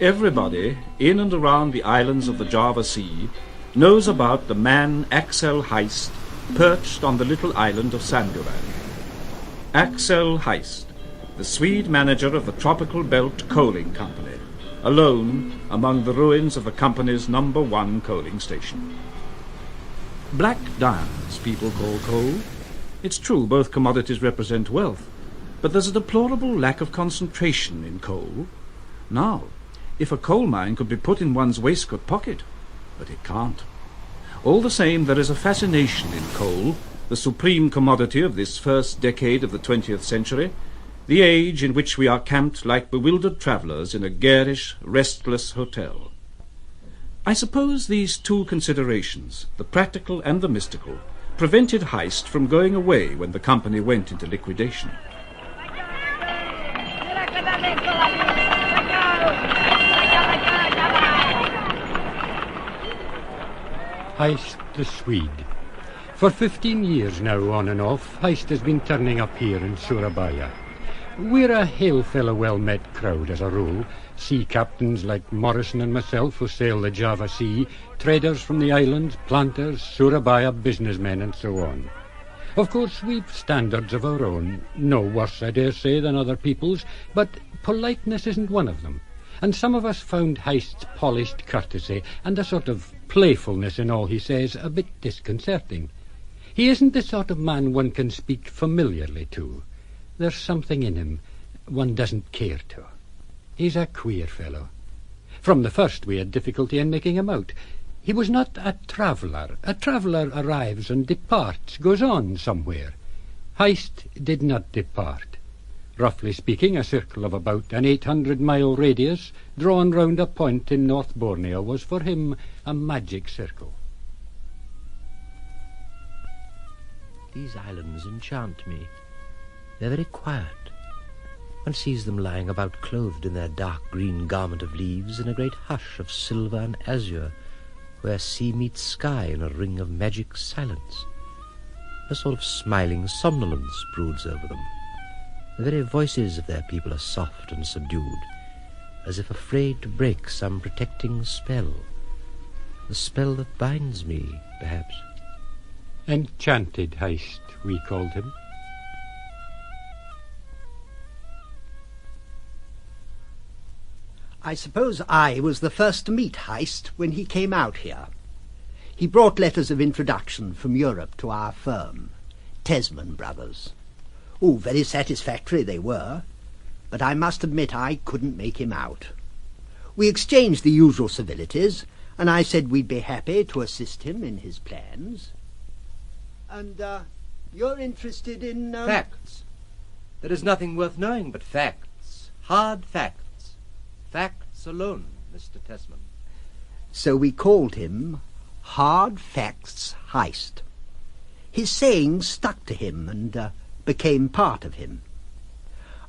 Everybody in and around the islands of the Java Sea knows about the man Axel Heyst, perched on the little island of Samburan. Axel Heyst, the Swede manager of the Tropical Belt Coaling Company, alone among the ruins of the company's #1 coaling station. Black diamonds, people call coal. It's true, both commodities represent wealth, but there's a deplorable lack of concentration in coal. Now, if a coal mine could be put in one's waistcoat pocket, but it can't. All the same, there is a fascination in coal, the supreme commodity of this first decade of the 20th century, the age in which we are camped like bewildered travellers in a garish, restless hotel. I suppose these two considerations, the practical and the mystical, prevented Heyst from going away when the company went into liquidation. Heyst the Swede. For 15 years now, on and off, Heyst has been turning up here in Surabaya. We're a hail-fellow well-met crowd as a rule. Sea captains like Morrison and myself who sail the Java Sea, traders from the islands, planters, Surabaya businessmen and so on. Of course, we've standards of our own, no worse, I dare say, than other people's, but politeness isn't one of them. And some of us found Heyst's polished courtesy and a sort of playfulness in all he says a bit disconcerting. He isn't the sort of man one can speak familiarly to. There's something in him one doesn't care to. He's a queer fellow. From the first we had difficulty in making him out. He was not a traveller. A traveller arrives and departs, goes on somewhere. Heyst did not depart. Roughly speaking, a circle of about an 800-mile radius drawn round a point in North Borneo was for him a magic circle. These islands enchant me. They're very quiet. One sees them lying about clothed in their dark green garment of leaves in a great hush of silver and azure, where sea meets sky in a ring of magic silence. A sort of smiling somnolence broods over them. The very voices of their people are soft and subdued, as if afraid to break some protecting spell. The spell that binds me, perhaps. Enchanted Heyst, we called him. I suppose I was the first to meet Heyst when he came out here. He brought letters of introduction from Europe to our firm, Tesman Brothers. Oh, very satisfactory they were, but I must admit I couldn't make him out. We exchanged the usual civilities, and I said we'd be happy to assist him in his plans. And, you're interested in, Facts. There is nothing worth knowing but facts. Hard facts. Facts alone, Mr. Tesman. So we called him Hard Facts Heyst. His sayings stuck to him and became part of him.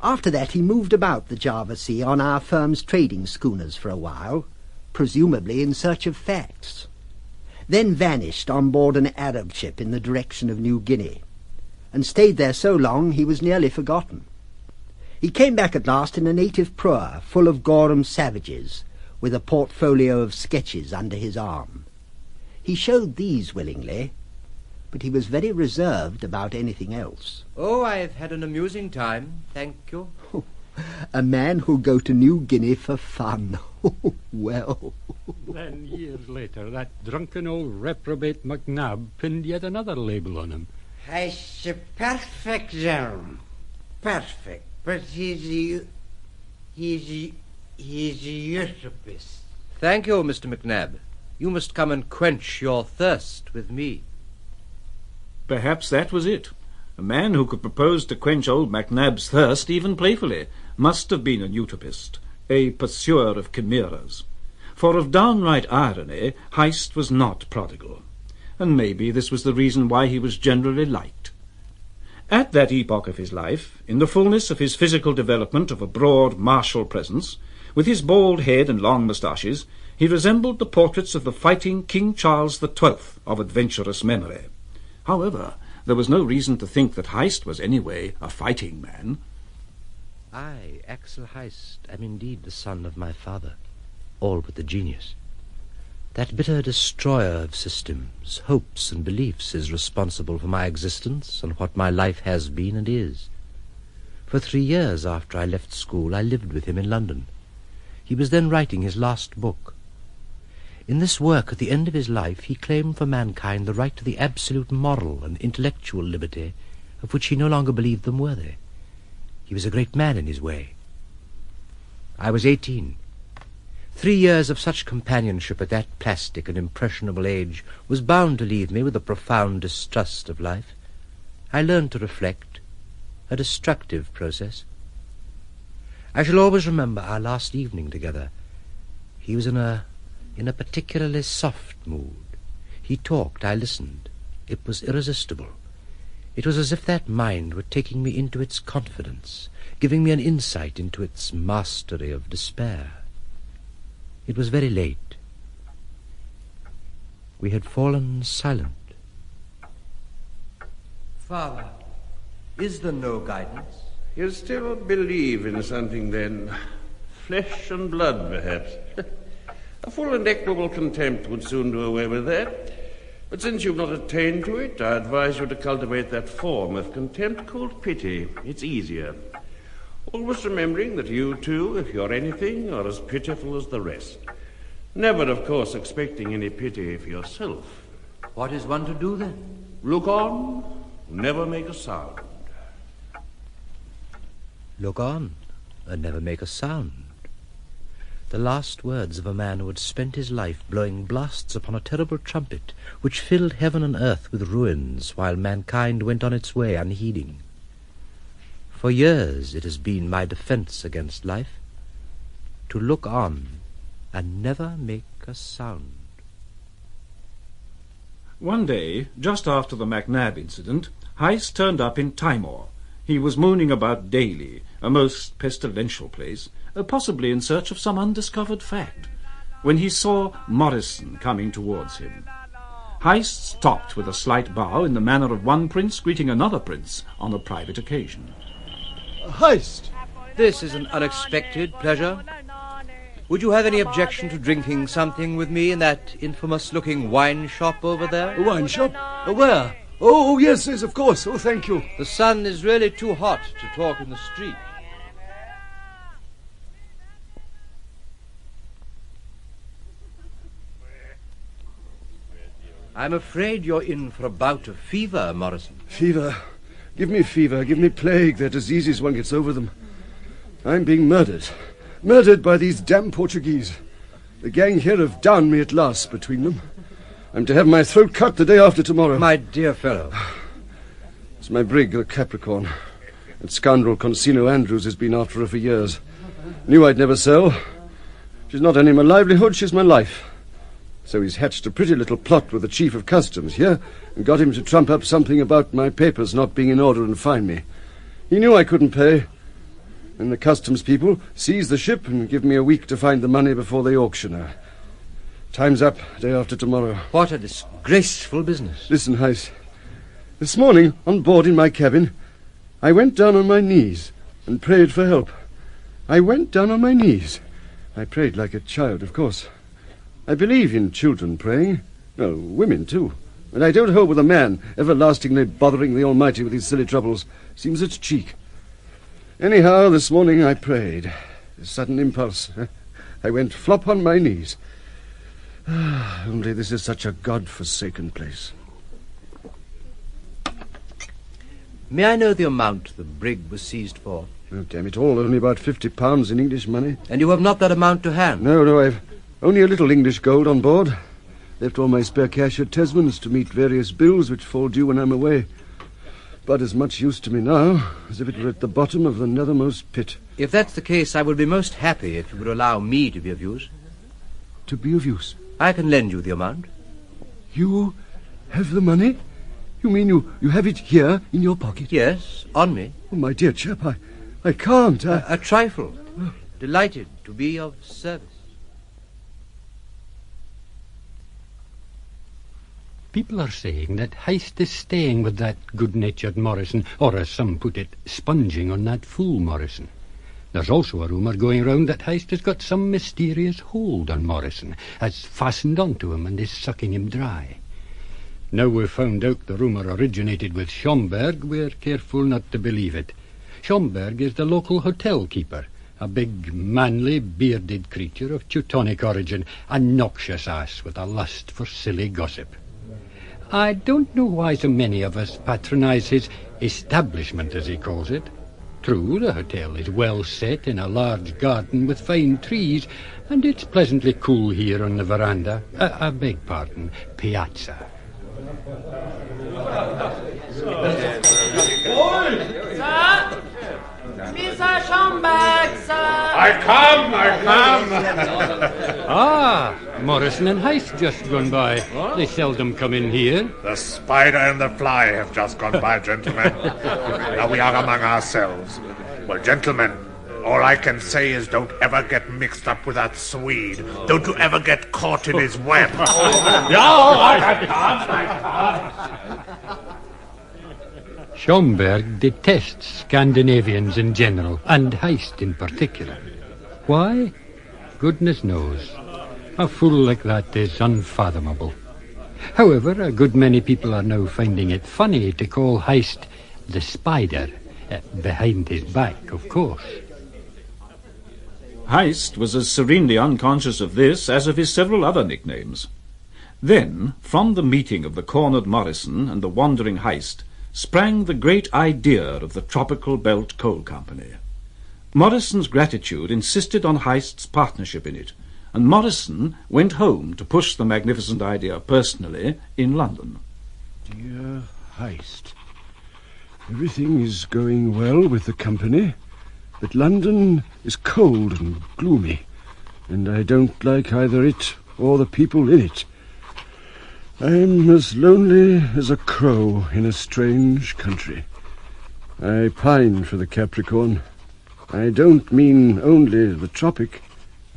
After that he moved about the Java Sea on our firm's trading schooners for a while, presumably in search of facts, then vanished on board an Arab ship in the direction of New Guinea, and stayed there so long he was nearly forgotten. He came back at last in a native proa full of Gorham savages, with a portfolio of sketches under his arm. He showed these willingly, but he was very reserved about anything else. Oh, I've had an amusing time, thank you. A man who'll go to New Guinea for fun. Well. Then, years later, that drunken old reprobate McNabb pinned yet another label on him. He's a perfect gentleman. Perfect. But he's a utopist. Thank you, Mr. McNabb. You must come and quench your thirst with me. Perhaps that was it. A man who could propose to quench old MacNab's thirst, even playfully, must have been an utopist, a pursuer of chimeras. For of downright irony, Heyst was not prodigal, and maybe this was the reason why he was generally liked. At that epoch of his life, in the fullness of his physical development of a broad, martial presence, with his bald head and long moustaches, he resembled the portraits of the fighting King Charles XII of adventurous memory. However, there was no reason to think that Heyst was anyway a fighting man. I, Axel Heyst, am indeed the son of my father. all but the genius. That bitter destroyer of systems, hopes and beliefs is responsible for my existence and what my life has been and is. For 3 years after I left school, I lived with him in London. He was then writing his last book. In this work, at the end of his life, he claimed for mankind the right to the absolute moral and intellectual liberty of which he no longer believed them worthy. He was a great man in his way. I was 18. 3 years of such companionship at that plastic and impressionable age was bound to leave me with a profound distrust of life. I learned to reflect, a destructive process. I shall always remember our last evening together. He was in a particularly soft mood. He talked, I listened. It was irresistible. It was as if that mind were taking me into its confidence, giving me an insight into its mastery of despair. It was very late. We had fallen silent. Father, is there no guidance? You still believe in something, then? Flesh and blood, perhaps. A full and equable contempt would soon do away with that. But since you've not attained to it, I advise you to cultivate that form of contempt called pity. It's easier. Always remembering that you too, if you're anything, are as pitiful as the rest. Never, of course, expecting any pity for yourself. What is one to do then? Look on, never make a sound. Look on, and never make a sound. The last words of a man who had spent his life blowing blasts upon a terrible trumpet which filled heaven and earth with ruins while mankind went on its way unheeding. For years it has been my defense against life, to look on and never make a sound. One day, just after the McNabb incident, Heyst turned up in Timor. He was mooning about Daly, a most pestilential place, possibly in search of some undiscovered fact, when he saw Morrison coming towards him. Heyst stopped with a slight bow in the manner of one prince greeting another prince on a private occasion. Heyst! This is an unexpected pleasure. Would you have any objection to drinking something with me in that infamous-looking wine shop over there? A wine shop? Where? Oh, yes, of course. Oh, thank you. The sun is really too hot to talk in the street. I'm afraid you're in for a bout of fever, Morrison. Fever? Give me fever. Give me plague. They're diseases, one gets over them. I'm being murdered. Murdered by these damn Portuguese. The gang here have downed me at last between them. I'm to have my throat cut the day after tomorrow. My dear fellow. It's my brig, the Capricorn. That scoundrel Consino Andrews has been after her for years. Knew I'd never sell. She's not only my livelihood, she's my life. So he's hatched a pretty little plot with the Chief of Customs here and got him to trump up something about my papers not being in order and fine me. He knew I couldn't pay. And the customs people seize the ship and give me a week to find the money before they auction her. Time's up, day after tomorrow. What a disgraceful business. Listen, Heyst. This morning, on board in my cabin, I went down on my knees and prayed for help. I went down on my knees. I prayed like a child, of course. I believe in children praying. No, women, too. And I don't hold with a man everlastingly bothering the Almighty with his silly troubles. Seems it's cheek. Anyhow, this morning I prayed. A sudden impulse. I went flop on my knees. Only this is such a God-forsaken place. May I know the amount the brig was seized for? Oh, damn it all, only about £50 in English money. And you have not that amount to hand? No, I've only a little English gold on board. Left all my spare cash at Tesman's to meet various bills which fall due when I'm away. But as much use to me now as if it were at the bottom of the nethermost pit. If that's the case, I would be most happy if you would allow me to be of use. To be of use? I can lend you the amount. You have the money? You mean you have it here in your pocket? Yes, on me. Oh, my dear chap, I can't. A trifle. Delighted to be of service. People are saying that Heyst is staying with that good-natured Morrison, or as some put it, sponging on that fool Morrison. There's also a rumour going round that Heyst has got some mysterious hold on Morrison, has fastened onto him and is sucking him dry. Now we've found out the rumour originated with Schomberg, we're careful not to believe it. Schomberg is the local hotel keeper, a big, manly, bearded creature of Teutonic origin, a noxious ass with a lust for silly gossip. I don't know why so many of us patronise his establishment, as he calls it. True, the hotel is well set in a large garden with fine trees, and it's pleasantly cool here on the veranda. I beg pardon, piazza. Mr. Schomberg, sir! I come! Morrison and Heyst just gone by. They seldom come in here. The spider and the fly have just gone by, gentlemen. Now we are among ourselves. Well, gentlemen, all I can say is don't ever get mixed up with that Swede. Don't you ever get caught in his web. Schomberg detests Scandinavians in general, and Heyst in particular. Why? Goodness knows. A fool like that is unfathomable. However, a good many people are now finding it funny to call Heyst the Spider, behind his back, of course. Heyst was as serenely unconscious of this as of his several other nicknames. Then, from the meeting of the cornered Morrison and the wandering Heyst, sprang the great idea of the Tropical Belt Coal Company. Morrison's gratitude insisted on Heyst's partnership in it, and Morrison went home to push the magnificent idea personally in London. Dear Heyst, everything is going well with the company, but London is cold and gloomy, and I don't like either it or the people in it. I'm as lonely as a crow in a strange country. I pine for the Capricorn. I don't mean only the tropic.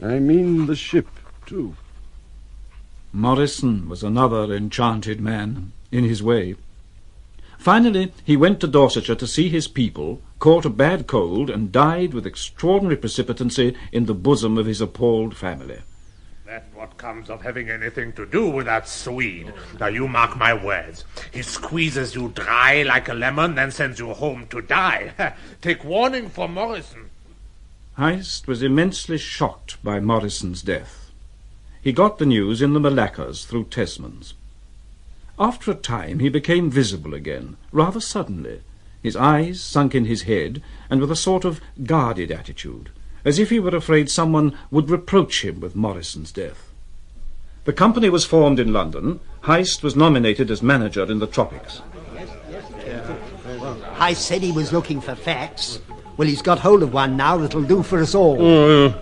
I mean the ship, too. Morrison was another enchanted man, in his way. Finally, he went to Dorsetshire to see his people, caught a bad cold, and died with extraordinary precipitancy in the bosom of his appalled family. That's what comes of having anything to do with that Swede. Now, you mark my words. He squeezes you dry like a lemon, then sends you home to die. Take warning from Morrison. Heyst was immensely shocked by Morrison's death. He got the news in the Moluccas through Tesmans. After a time he became visible again, rather suddenly, his eyes sunk in his head, and with a sort of guarded attitude, as if he were afraid someone would reproach him with Morrison's death. The company was formed in London. Heyst was nominated as manager in the tropics. Heyst said he was looking for facts. Well, he's got hold of one now that'll do for us all.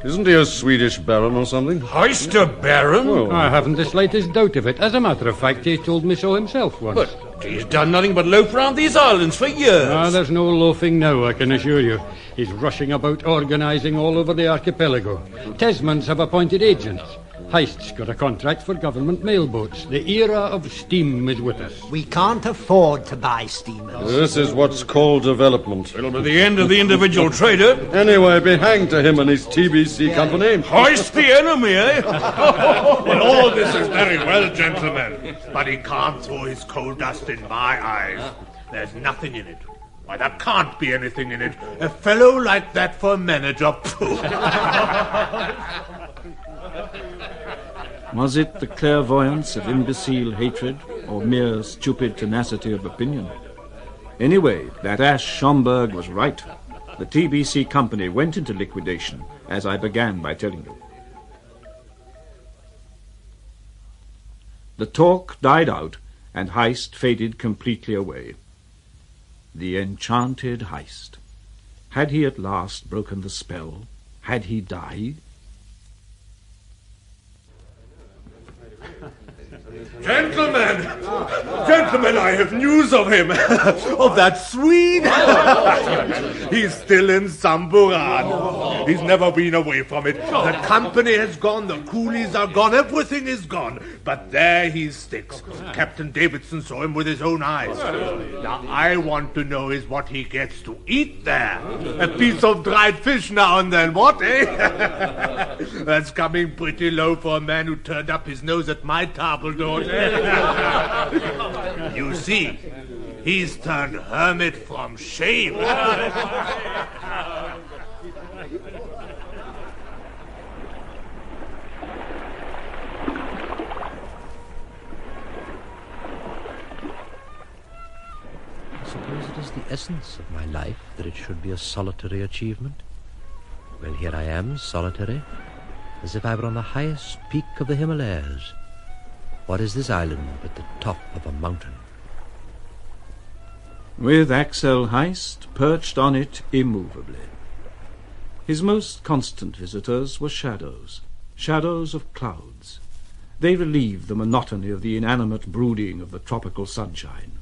Isn't he a Swedish baron or something? Heyst a baron? Well, I haven't the slightest doubt of it. As a matter of fact, he told me so himself once. But he's done nothing but loaf round these islands for years. There's no loafing now, I can assure you. He's rushing about organising all over the archipelago. Tesmans have appointed agents. Heyst's got a contract for government mailboats. The era of steam is with us. We can't afford to buy steamers. this is what's called development. It'll be the end of the individual trader. Anyway, be hanged to him and his TBC company. Hoist the enemy, eh? Well, all this is very well, gentlemen, but he can't throw his coal dust in my eyes. There's nothing in it. Why, there can't be anything in it. A fellow like that for manager, pooh. Was it the clairvoyance of imbecile hatred, or mere stupid tenacity of opinion? Anyway, that ass Schomberg was right. The TBC company went into liquidation, as I began by telling you. The talk died out, and Heyst faded completely away. The enchanted Heyst. Had he at last broken the spell? Had he died? Gentlemen, Gentlemen, I have news of him. Of that Swede. He's still in Samburan. He's never been away from it. The company has gone, the coolies are gone, everything is gone. But there he sticks. Captain Davidson saw him with his own eyes. Now, I want to know is what he gets to eat there. A piece of dried fish now and then, what, eh? That's coming pretty low for a man who turned up his nose at my table d'hôte. You see, he's turned hermit from shame. I suppose it is the essence of my life that it should be a solitary achievement. Well, here I am, solitary, as if I were on the highest peak of the Himalayas. What is this island but the top of a mountain? With Axel Heyst perched on it immovably. His most constant visitors were shadows, shadows of clouds. They relieved the monotony of the inanimate brooding of the tropical sunshine.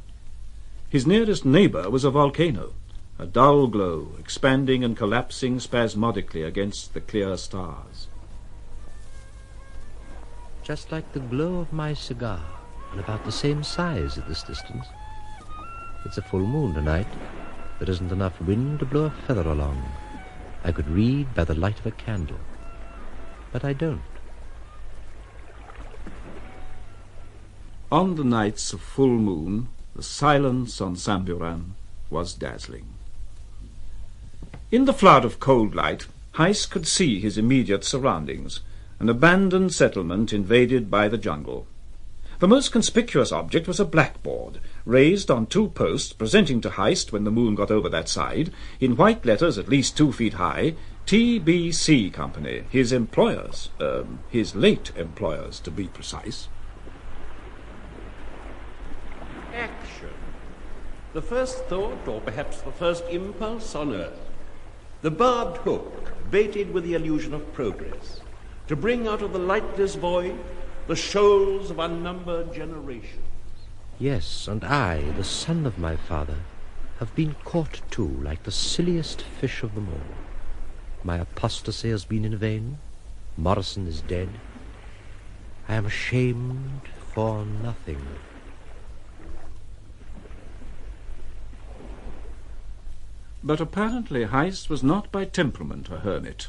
His nearest neighbour was a volcano, a dull glow, expanding and collapsing spasmodically against the clear stars. Just like the glow of my cigar, and about the same size at this distance. It's a full moon tonight. There isn't enough wind to blow a feather along. I could read by the light of a candle, but I don't. On the nights of full moon, the silence on Samburan was dazzling. In the flood of cold light, Heyst could see his immediate surroundings, an abandoned settlement invaded by the jungle. The most conspicuous object was a blackboard, raised on 2 posts, presenting to Heyst, when the moon got over that side, in white letters at least 2 feet high, TBC Company, his employers, his late employers, to be precise. Action. The first thought, or perhaps the first impulse on earth. The barbed hook, baited with the illusion of progress, to bring out of the lightless void the shoals of unnumbered generations. Yes, and I, the son of my father, have been caught too, like the silliest fish of them all. My apostasy has been in vain. Morrison is dead. I am ashamed for nothing. But apparently Heyst was not by temperament a hermit.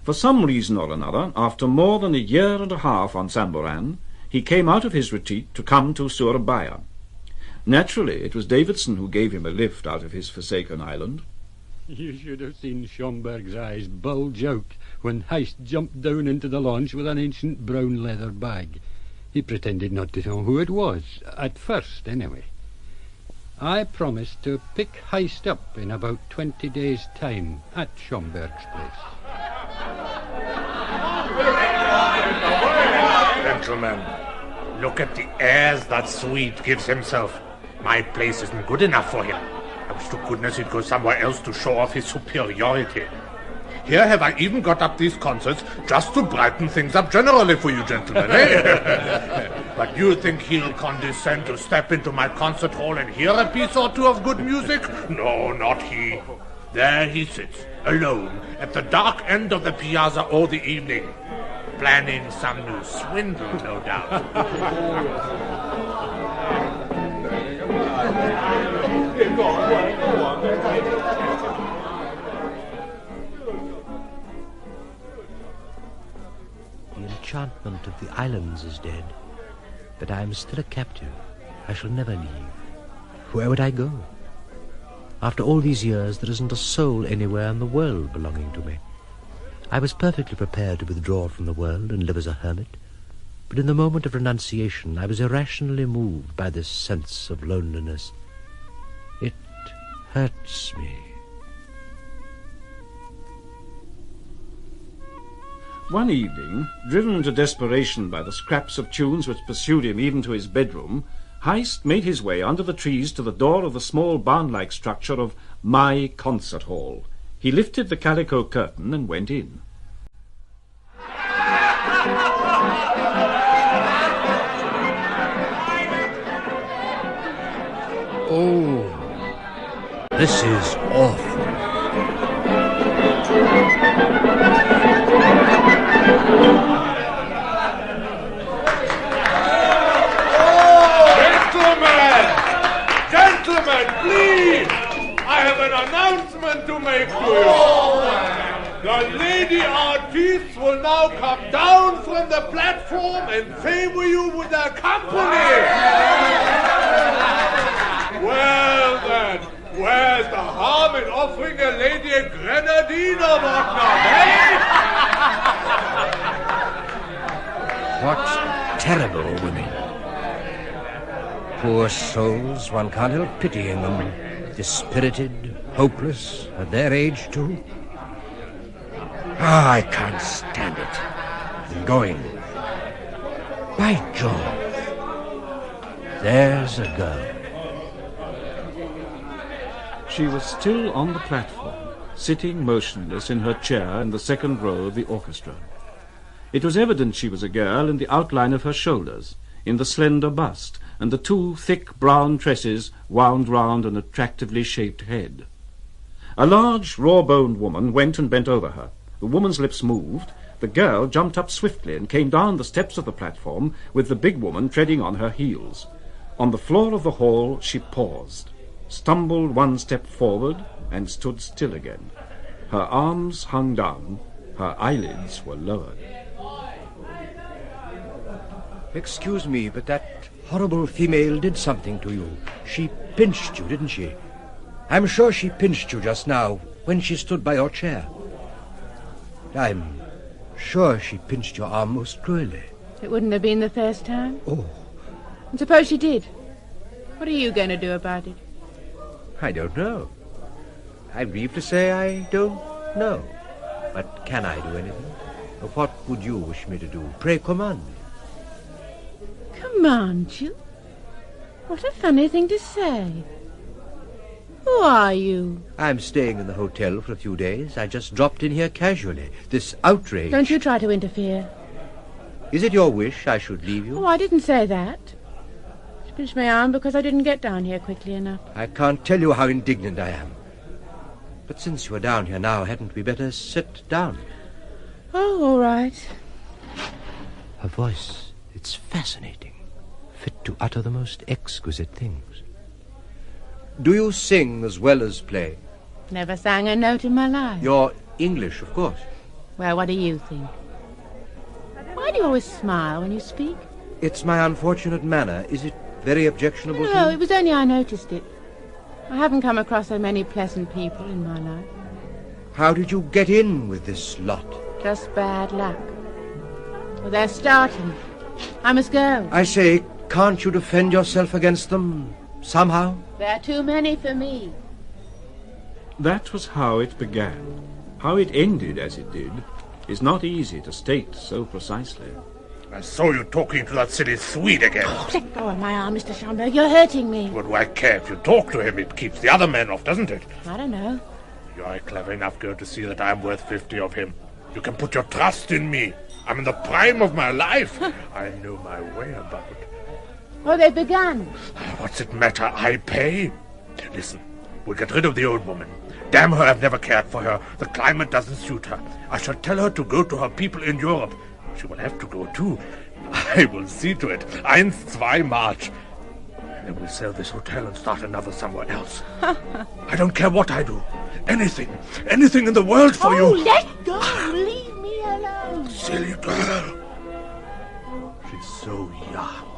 For some reason or another, after more than a year and a half on Samburan, he came out of his retreat to come to Surabaya. Naturally, it was Davidson who gave him a lift out of his forsaken island. You should have seen Schomberg's eyes bulge out when Heyst jumped down into the launch with an ancient brown leather bag. He pretended not to know who it was, at first anyway. I promised to pick Heyst up in about 20 days' time at Schomberg's place. Gentlemen, look at the airs that Swede gives himself. My place isn't good enough for him. I wish to goodness he'd go somewhere else to show off his superiority. Here have I even got up these concerts just to brighten things up generally for you gentlemen, eh? But you think he'll condescend to step into my concert hall and hear a piece or two of good music? No, not he. There he sits, alone, at the dark end of the piazza all the evening, planning some new swindle, no doubt. The enchantment of the islands is dead, but I am still a captive. I shall never leave. Where would I go? After all these years, there isn't a soul anywhere in the world belonging to me. I was perfectly prepared to withdraw from the world and live as a hermit, but in the moment of renunciation I was irrationally moved by this sense of loneliness. It hurts me. One evening, driven to desperation by the scraps of tunes which pursued him even to his bedroom, Heyst made his way under the trees to the door of the small barn-like structure of my concert hall. He lifted the calico curtain and went in. Oh, this is awful. Gentlemen, please! I have an announcement to make to you. The lady artists will now come down from the platform and favor you with their company. Well then, where's the harm in offering a lady a grenadine or whatnot, eh? What terrible women. Poor souls, one can't help pitying them. Dispirited, hopeless, at their age too. I can't stand it. I'm going. By George. There's a girl. She was still on the platform, sitting motionless in her chair in the second row of the orchestra. It was evident she was a girl in the outline of her shoulders, in the slender bust, and the two thick brown tresses wound round an attractively shaped head. A large, raw-boned woman went and bent over her. The woman's lips moved. The girl jumped up swiftly and came down the steps of the platform with the big woman treading on her heels. On the floor of the hall she paused, stumbled one step forward, and stood still again. Her arms hung down, her eyelids were lowered. Excuse me, but that horrible female did something to you. She pinched you, didn't she? I'm sure she pinched you just now, when she stood by your chair. I'm sure she pinched your arm most cruelly. It wouldn't have been the first time. Oh. And suppose she did. What are you going to do about it? I don't know. I'm grieved to say I don't know. But can I do anything? What would you wish me to do? Pray command me. Command you? What a funny thing to say. Who are you? I'm staying in the hotel for a few days. I just dropped in here casually. This outrage... Don't you try to interfere. Is it your wish I should leave you? Oh, I didn't say that. She pinched my arm because I didn't get down here quickly enough. I can't tell you how indignant I am. But since you are down here now, hadn't we better sit down? Oh, all right. Her voice, it's fascinating. Fit to utter the most exquisite things. Do you sing as well as play? Never sang a note in my life. You're English, of course. Well, what do you think? Why do you always smile when you speak? It's my unfortunate manner. Is it very objectionable to you? No, it was only I noticed it. I haven't come across so many pleasant people in my life. How did you get in with this lot? Just bad luck. Well, they're starting. I must go. I say, can't you defend yourself against them somehow? There are too many for me. That was how it began. How it ended as it did is not easy to state so precisely. I saw you talking to that silly Swede again. Oh, let go of my arm, Mr. Schomberg. You're hurting me. What do I care if you talk to him? It keeps the other men off, doesn't it? I don't know. You are a clever enough girl to see that I'm worth 50 of him. You can put your trust in me. I'm in the prime of my life. I know my way about it. Oh, they've begun. What's it matter? I pay. Listen, we'll get rid of the old woman. Damn her, I've never cared for her. The climate doesn't suit her. I shall tell her to go to her people in Europe. She will have to go too. I will see to it. 1, 2, March. Then we'll sell this hotel and start another somewhere else. I don't care what I do. Anything in the world for you. Oh, let go. Leave me alone. Silly girl. She's so young.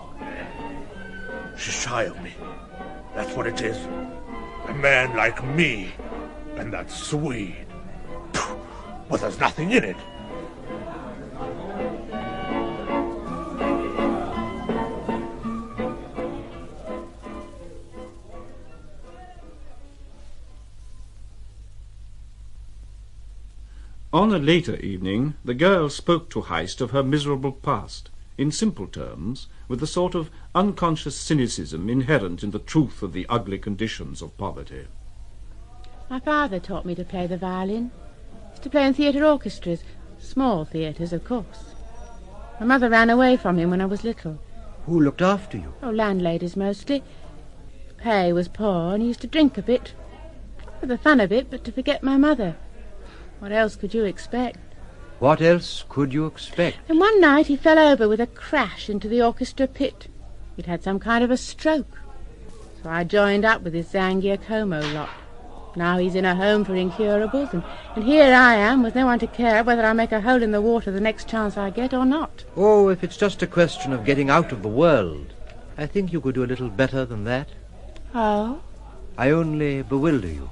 She's shy of me. That's what it is. A man like me and that Swede. Well, there's nothing in it. On a later evening, the girl spoke to Heyst of her miserable past, in simple terms, with the sort of unconscious cynicism inherent in the truth of the ugly conditions of poverty. My father taught me to play the violin. To play in theatre orchestras, small theatres, of course. My mother ran away from him when I was little. Who looked after you? Oh, landladies mostly. pay was poor, and he used to drink a bit. Not for the fun of it, but to forget my mother. What else could you expect? What else could you expect? And one night he fell over with a crash into the orchestra pit. He'd had some kind of a stroke. So I joined up with this Zangier Como lot. Now he's in a home for incurables, and here I am with no one to care whether I make a hole in the water the next chance I get or not. Oh, if it's just a question of getting out of the world, I think you could do a little better than that. Oh? I only bewilder you.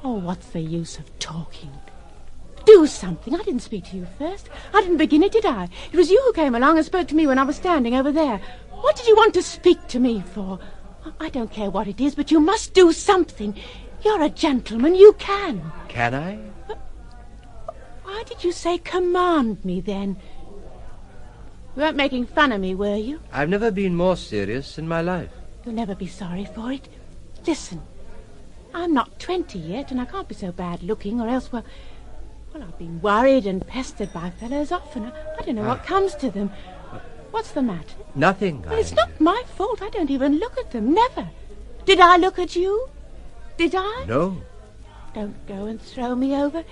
Oh, what's the use of talking? Do something. I didn't speak to you first. I didn't begin it, did I? It was you who came along and spoke to me when I was standing over there. What did you want to speak to me for? I don't care what it is, but you must do something. You're a gentleman. You can. Can I? Why did you say command me, then? You weren't making fun of me, were you? I've never been more serious in my life. You'll never be sorry for it. Listen, I'm not 20 yet, and I can't be so bad-looking, or else, well, I've been worried and pestered by fellows often. I don't know what comes to them. What's the matter? Nothing. Well, it's not my fault. I don't even look at them. Never. Did I look at you? Did I? No. Don't go and throw me over.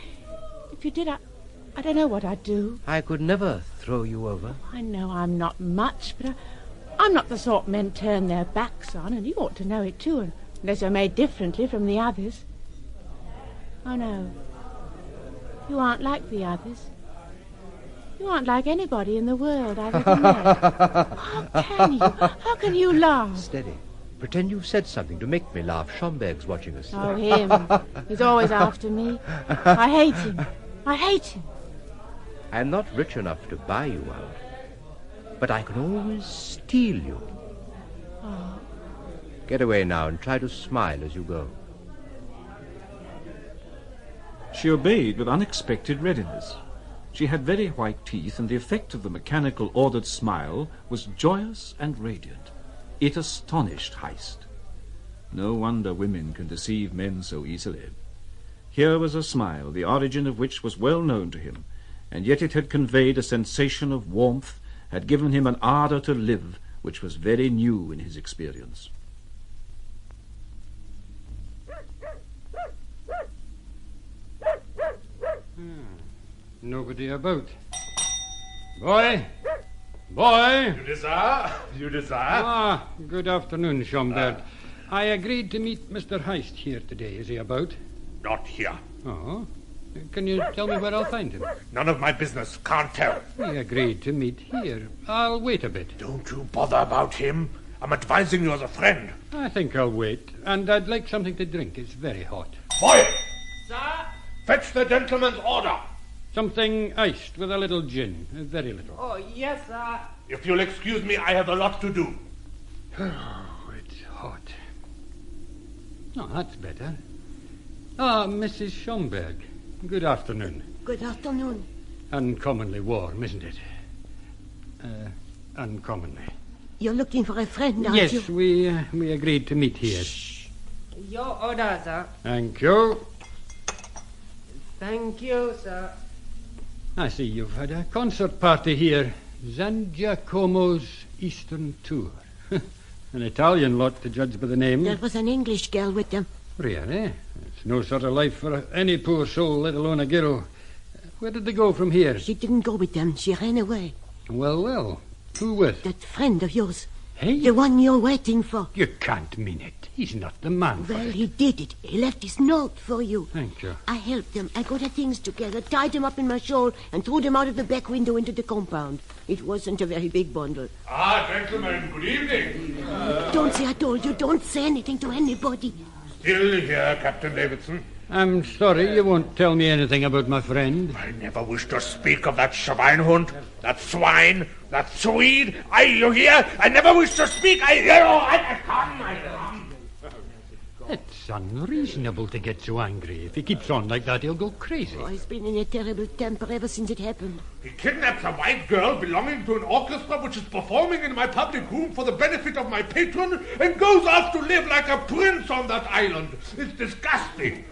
If you did, I don't know what I'd do. I could never throw you over. I know I'm not much, but I'm not the sort men turn their backs on, and you ought to know it too, unless you're made differently from the others. Oh, no. You aren't like the others. You aren't like anybody in the world I've ever met. How can you laugh? Steady. Pretend you've said something to make me laugh. Schomberg's watching us. Oh, him. He's always after me. I hate him. I hate him. I'm not rich enough to buy you out, but I can always steal you. Oh. Get away now and try to smile as you go. She obeyed with unexpected readiness. She had very white teeth, and the effect of the mechanical, ordered smile was joyous and radiant. It astonished Heyst. No wonder women can deceive men so easily. Here was a smile, the origin of which was well known to him, and yet it had conveyed a sensation of warmth, had given him an ardour to live, which was very new in his experience. Nobody about. Boy! Boy! You desire? You desire? Ah, good afternoon, Schomberg. I agreed to meet Mr. Heyst here today. Is he about? Not here. Oh. Can you tell me where I'll find him? None of my business. Can't tell. We agreed to meet here. I'll wait a bit. Don't you bother about him. I'm advising you as a friend. I think I'll wait. And I'd like something to drink. It's very hot. Boy! Sir? Fetch the gentleman's order. Something iced with a little gin. Very little. Oh, yes, sir. If you'll excuse me, I have a lot to do. Oh, it's hot. Oh, that's better. Ah, Mrs. Schomberg. Good afternoon. Good afternoon. Uncommonly warm, isn't it? Uncommonly. You're looking for a friend, aren't Yes, you? we agreed to meet here. Shh. Your order, sir. Thank you. Thank you, sir. I see you've had a concert party here. San Giacomo's Eastern Tour. An Italian lot, to judge by the name. There was an English girl with them. Really? It's no sort of life for any poor soul, let alone a girl. Where did they go from here? She didn't go with them. She ran away. Well. Who with? That friend of yours. Hey? The one you're waiting for. You can't mean it. He's not the man for Well, it. he did it. He left his note for you. Thank you. I helped them. I got their things together, tied them up in my shawl, and threw them out of the back window into the compound. It wasn't a very big bundle. Ah, gentlemen, good evening. Don't say I told you. Don't say anything to anybody. Still here, Captain Davidson. I'm sorry you won't tell me anything about my friend. I never wish to speak of that Schweinhund, that swine, that Swede. You hear? I never wish to speak. I come. It's unreasonable to get so angry. If he keeps on like that, he'll go crazy. Oh, he's been in a terrible temper ever since it happened. He kidnaps a white girl belonging to an orchestra which is performing in my public room for the benefit of my patron and goes off to live like a prince on that island. It's disgusting.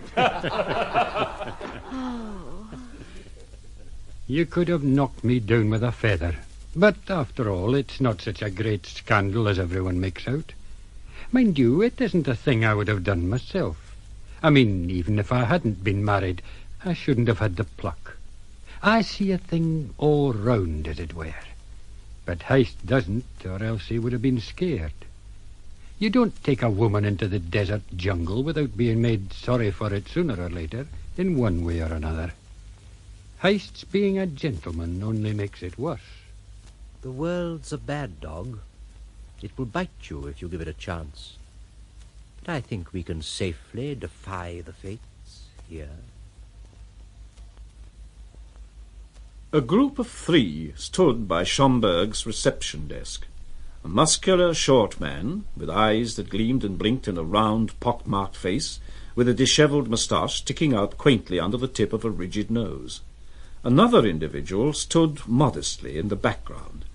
You could have knocked me down with a feather. But after all, it's not such a great scandal as everyone makes out. Mind you, it isn't a thing I would have done myself. I mean, even if I hadn't been married, I shouldn't have had the pluck. I see a thing all round, as it were. But Heyst doesn't, or else he would have been scared. You don't take a woman into the desert jungle without being made sorry for it sooner or later, in one way or another. Heyst's being a gentleman only makes it worse. The world's a bad dog. It will bite you if you give it a chance. But I think we can safely defy the fates here. A group of 3 stood by Schomberg's reception desk. A muscular, short man, with eyes that gleamed and blinked in a round, pock-marked face, with a dishevelled moustache sticking out quaintly under the tip of a rigid nose. Another individual stood modestly in the background.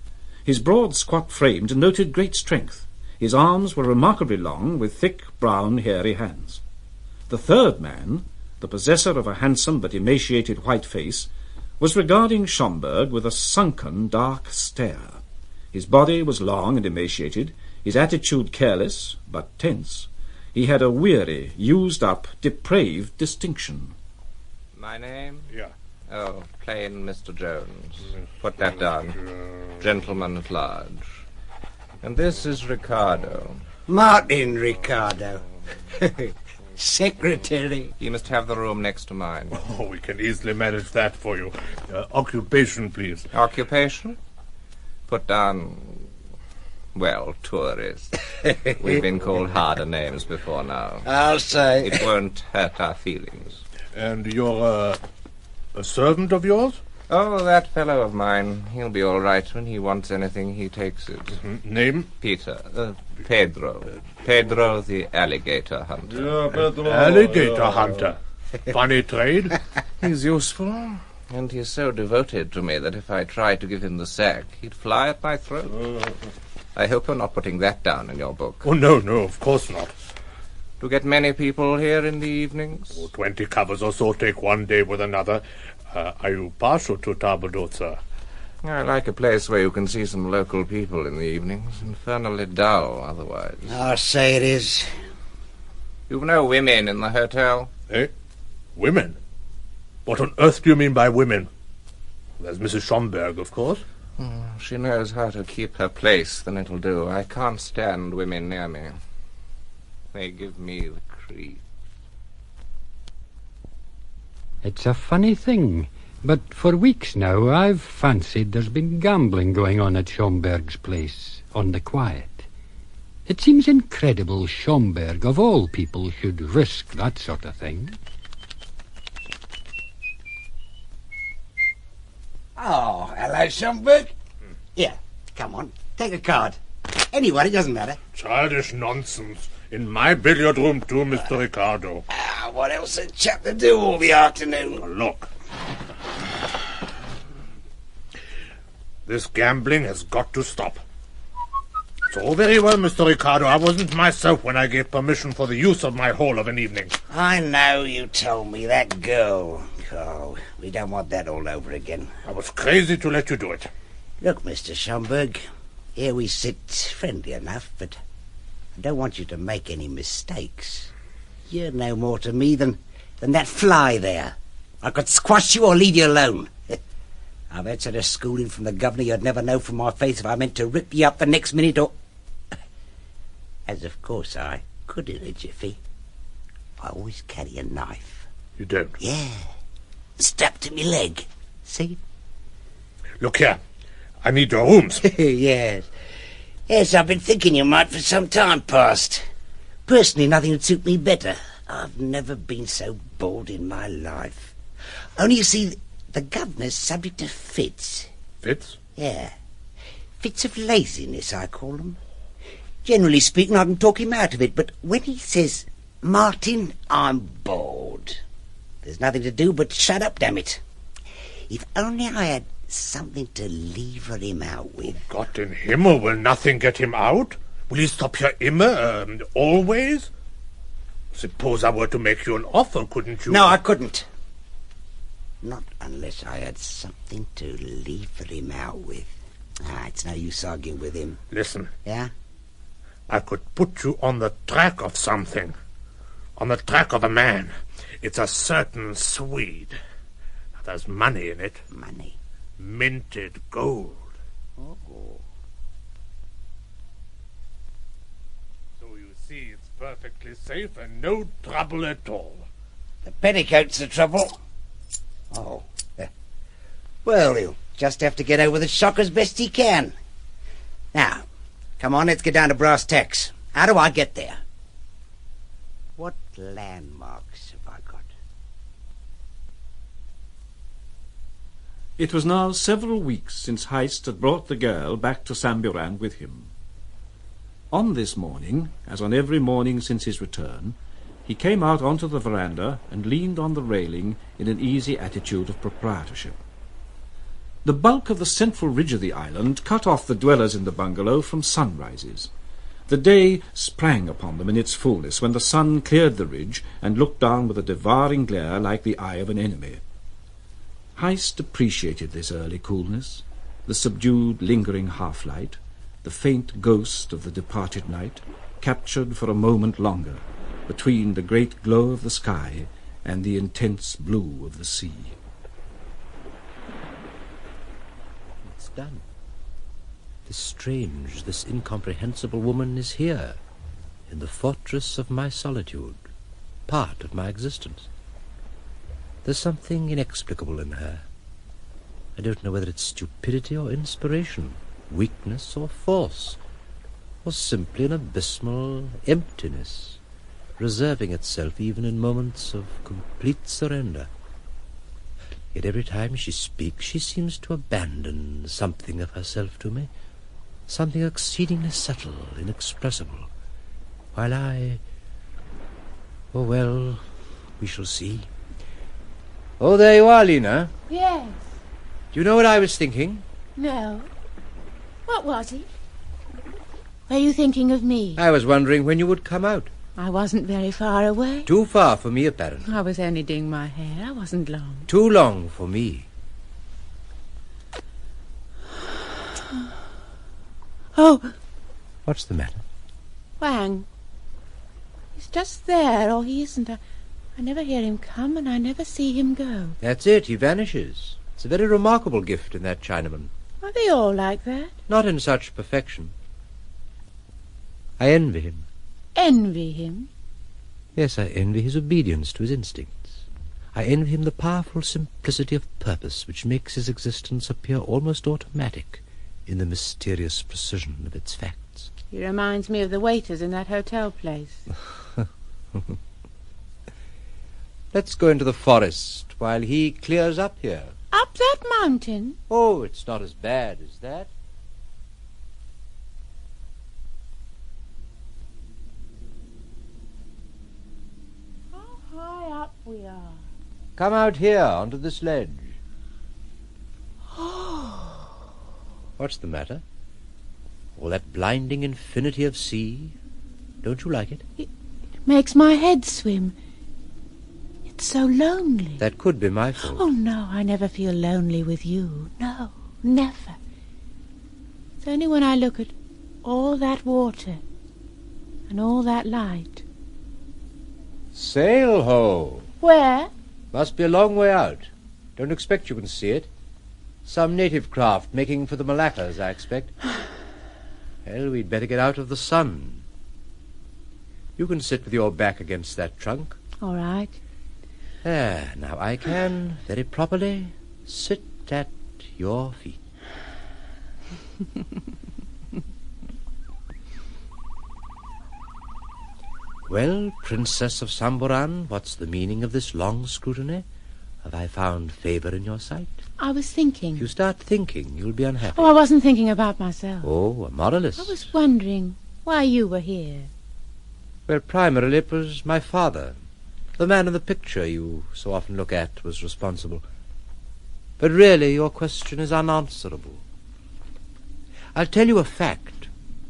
His broad, squat frame denoted great strength. His arms were remarkably long, with thick, brown, hairy hands. The third man, the possessor of a handsome but emaciated white face, was regarding Schomberg with a sunken, dark stare. His body was long and emaciated, his attitude careless, but tense. He had a weary, used-up, depraved distinction. My name? Yeah. Oh, plain Mr. Jones. Put that down. Gentleman at large. And this is Ricardo. Martin Ricardo. Secretary. You must have the room next to mine. Oh, we can easily manage that for you. Occupation, please. Occupation? Put down, well, tourist. We've been called harder names before now. I'll say. It won't hurt our feelings. And you're, a servant of yours? Oh, that fellow of mine. He'll be all right. When he wants anything, he takes it. Name? Peter. Pedro. Pedro the alligator hunter. Yeah, Pedro. Alligator hunter. Funny trade. He's useful, and he's so devoted to me that if I tried to give him the sack, he'd fly at my throat. I hope you're not putting that down in your book. Oh, no, of course not. Do you get many people here in the evenings? 20 covers or so take one day with another. Are you partial to table d'hôte, sir? I like a place where you can see some local people in the evenings. Infernally dull otherwise. I'll say it is. You've no women in the hotel? Eh? Women? What on earth do you mean by women? There's Mrs. Schomberg, of course. She knows how to keep her place, then it'll do. I can't stand women near me. They give me the creep. It's a funny thing, but for weeks now I've fancied there's been gambling going on at Schomberg's place, on the quiet. It seems incredible Schomberg, of all people, should risk that sort of thing. Oh, hello, Schomberg. Here, come on, take a card. Anyone, it doesn't matter. Childish nonsense. In my billiard room, too, Mr. Ricardo. What else a chap to do all the afternoon? Look. This gambling has got to stop. It's all very well, Mr. Ricardo. I wasn't myself when I gave permission for the use of my hall of an evening. I know you told me that girl. Oh, we don't want that all over again. I was crazy to let you do it. Look, Mr. Schomberg, here we sit friendly enough, but I don't want you to make any mistakes. You're no more to me than that fly there. I could squash you or leave you alone. I've had such a schooling from the governor you'd never know from my face if I meant to rip you up the next minute or... As of course I could in a jiffy. I always carry a knife. You don't? Yeah. Strapped to my leg. See? Look here. I need your rooms. Yes. Yes, I've been thinking you might for some time past. Personally, nothing would suit me better. I've never been so bored in my life. Only, you see, the governor's subject to fits. Fits? Yeah. Fits of laziness, I call them. Generally speaking, I can talk him out of it, but when he says, "Martin, I'm bored," there's nothing to do but shut up, damn it. If only I had something to lever him out with. Gott in Himmel, will nothing get him out? Will he stop here immer, always? Suppose I were to make you an offer, couldn't you? No, I couldn't. Not unless I had something to lever him out with. It's no use arguing with him. Listen. Yeah? I could put you on the track of something. On the track of a man. It's a certain Swede. There's money in it. Money? Minted gold. Oh. So you see, it's perfectly safe and no trouble at all. The petticoat's the trouble. Oh. Well, he'll just have to get over the shock as best he can. Now, come on, let's get down to brass tacks. How do I get there? What landmarks have I got? It was now several weeks since Heyst had brought the girl back to Samburan with him. On this morning, as on every morning since his return, he came out onto the veranda and leaned on the railing in an easy attitude of proprietorship. The bulk of the central ridge of the island cut off the dwellers in the bungalow from sunrises. The day sprang upon them in its fullness when the sun cleared the ridge and looked down with a devouring glare like the eye of an enemy. Heyst appreciated this early coolness, the subdued, lingering half-light, the faint ghost of the departed night, captured for a moment longer between the great glow of the sky and the intense blue of the sea. It's done. This strange, this incomprehensible woman is here, in the fortress of my solitude, part of my existence. There's something inexplicable in her. I don't know whether it's stupidity or inspiration, weakness or force, or simply an abysmal emptiness, reserving itself even in moments of complete surrender. Yet every time she speaks, she seems to abandon something of herself to me, something exceedingly subtle, inexpressible, while oh, well, we shall see. Oh, there you are, Lena. Yes. Do you know what I was thinking? No. What was it? Were you thinking of me? I was wondering when you would come out. I wasn't very far away. Too far for me, apparently. I was only doing my hair. I wasn't long. Too long for me. Oh! What's the matter? Wang. He's just there, or he isn't. I never hear him come, and I never see him go. That's it, he vanishes. It's a very remarkable gift in that Chinaman. Are they all like that? Not in such perfection. I envy him. Envy him? Yes, I envy his obedience to his instincts. I envy him the powerful simplicity of purpose which makes his existence appear almost automatic in the mysterious precision of its facts. He reminds me of the waiters in that hotel place. Let's go into the forest while he clears up here. Up that mountain? Oh, it's not as bad as that. How high up we are. Come out here onto this ledge. What's the matter? All that blinding infinity of sea? Don't you like it? It makes my head swim. It's so lonely. That could be my fault. Oh, no, I never feel lonely with you. No, never. It's only when I look at all that water and all that light. Sail ho! Where? Must be a long way out. Don't expect you can see it. Some native craft making for the Malaccas, I expect. Well, we'd better get out of the sun. You can sit with your back against that trunk. All right. There, now I can, very properly, sit at your feet. Well, Princess of Samburan, what's the meaning of this long scrutiny? Have I found favour in your sight? I was thinking. If you start thinking, you'll be unhappy. Oh, I wasn't thinking about myself. Oh, a moralist. I was wondering why you were here. Well, primarily it was my father. The man in the picture you so often look at was responsible. But really, your question is unanswerable. I'll tell you a fact.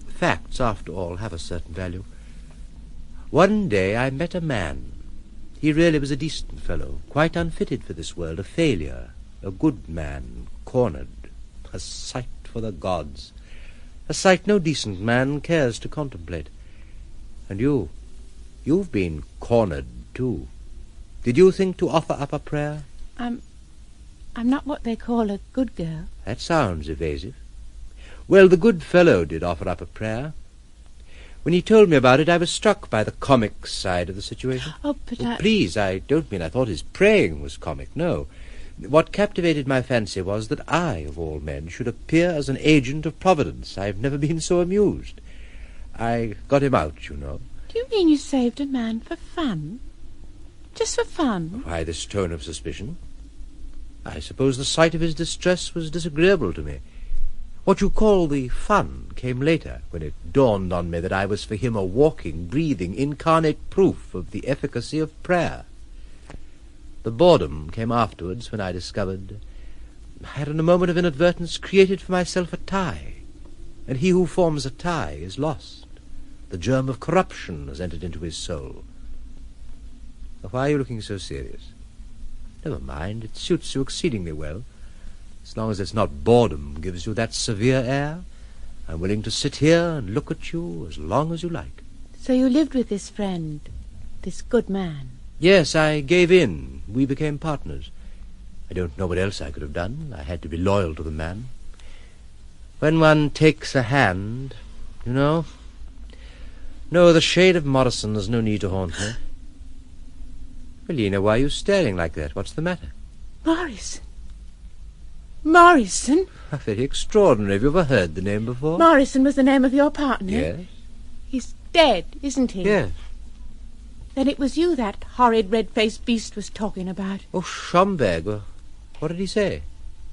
Facts, after all, have a certain value. One day I met a man. He really was a decent fellow, quite unfitted for this world, a failure, a good man, cornered, a sight for the gods. A sight no decent man cares to contemplate. And you've been cornered, too. Did you think to offer up a prayer? I'm not what they call a good girl. That sounds evasive. Well, the good fellow did offer up a prayer. When he told me about it, I was struck by the comic side of the situation. Oh, but Please, I don't mean I thought his praying was comic, no. What captivated my fancy was that I, of all men, should appear as an agent of Providence. I've never been so amused. I got him out, you know. Do you mean you saved a man for fun? Just for fun? Why this tone of suspicion? I suppose the sight of his distress was disagreeable to me. What you call the fun came later, when it dawned on me that I was for him a walking, breathing, incarnate proof of the efficacy of prayer. The boredom came afterwards, when I discovered I had in a moment of inadvertence created for myself a tie, and he who forms a tie is lost. The germ of corruption has entered into his soul. Why are you looking so serious? Never mind, it suits you exceedingly well. As long as it's not boredom gives you that severe air, I'm willing to sit here and look at you as long as you like. So you lived with this friend, this good man? Yes, I gave in. We became partners. I don't know what else I could have done. I had to be loyal to the man. When one takes a hand, you know... No, the shade of Morrison has no need to haunt me. Well, Lena, why are you staring like that? What's the matter? Morrison? Morrison? Very extraordinary. Have you ever heard the name before? Morrison was the name of your partner? Yes. He's dead, isn't he? Yes. Then it was you that horrid red-faced beast was talking about. Oh, Schomberg. Well, what did he say?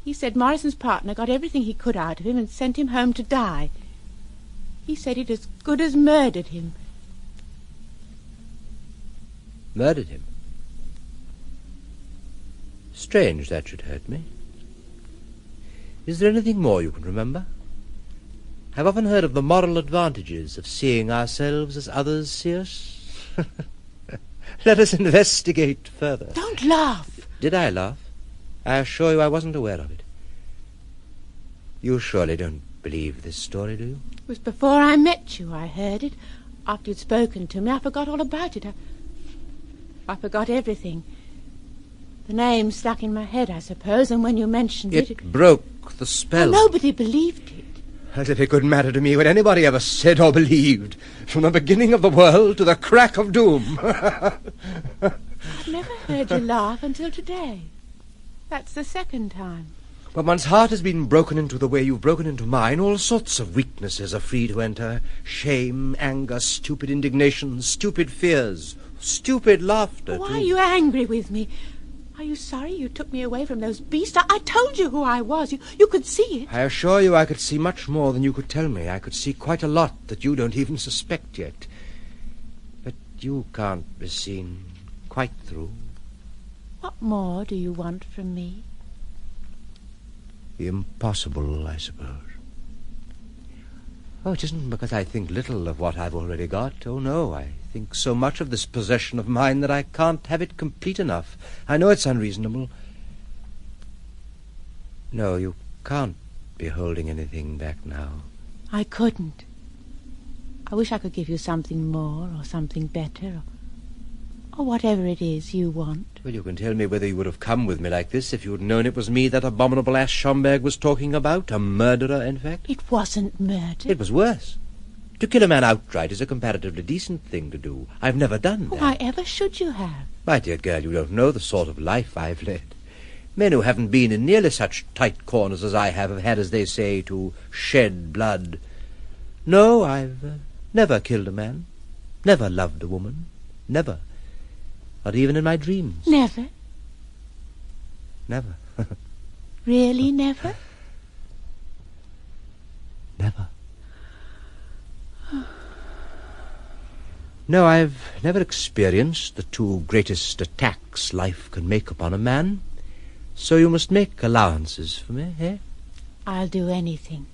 He said Morrison's partner got everything he could out of him and sent him home to die. He said he'd as good as murdered him. Murdered him? Strange that should hurt me. Is there anything more you can remember? I've often heard of the moral advantages of seeing ourselves as others see us. Let us investigate further. Don't laugh. Did I laugh? I assure you I wasn't aware of it. You surely don't believe this story, do you? It was before I met you I heard it. After you'd spoken to me, I forgot all about it. I forgot everything. The name stuck in my head, I suppose, and when you mentioned it... It broke the spell. Nobody believed it. As if it could matter to me what anybody ever said or believed, from the beginning of the world to the crack of doom. I've never heard you laugh until today. That's the second time. When one's heart has been broken into the way you've broken into mine, all sorts of weaknesses are free to enter. Shame, anger, stupid indignation, stupid fears, stupid laughter. Why are you angry with me? Are you sorry you took me away from those beasts? I told you who I was. You could see it. I assure you I could see much more than you could tell me. I could see quite a lot that you don't even suspect yet. But you can't be seen quite through. What more do you want from me? Impossible, I suppose. Oh, it isn't because I think little of what I've already got. Oh, no, I think so much of this possession of mine that I can't have it complete enough. I know it's unreasonable. No, you can't be holding anything back now. I couldn't. I wish I could give you something more or something better or whatever it is you want. Well, you can tell me whether you would have come with me like this if you had known it was me that abominable ass Schomberg was talking about. A murderer, in fact. It wasn't murder. It was worse. To kill a man outright is a comparatively decent thing to do. I've never done that. Why ever should you have? My dear girl, you don't know the sort of life I've led. Men who haven't been in nearly such tight corners as I have had, as they say, to shed blood. No, I've never killed a man. Never loved a woman. Never. Not even in my dreams. Never? Never. Really never? Never. No, I've never experienced the two greatest attacks life can make upon a man. So you must make allowances for me, eh? I'll do anything.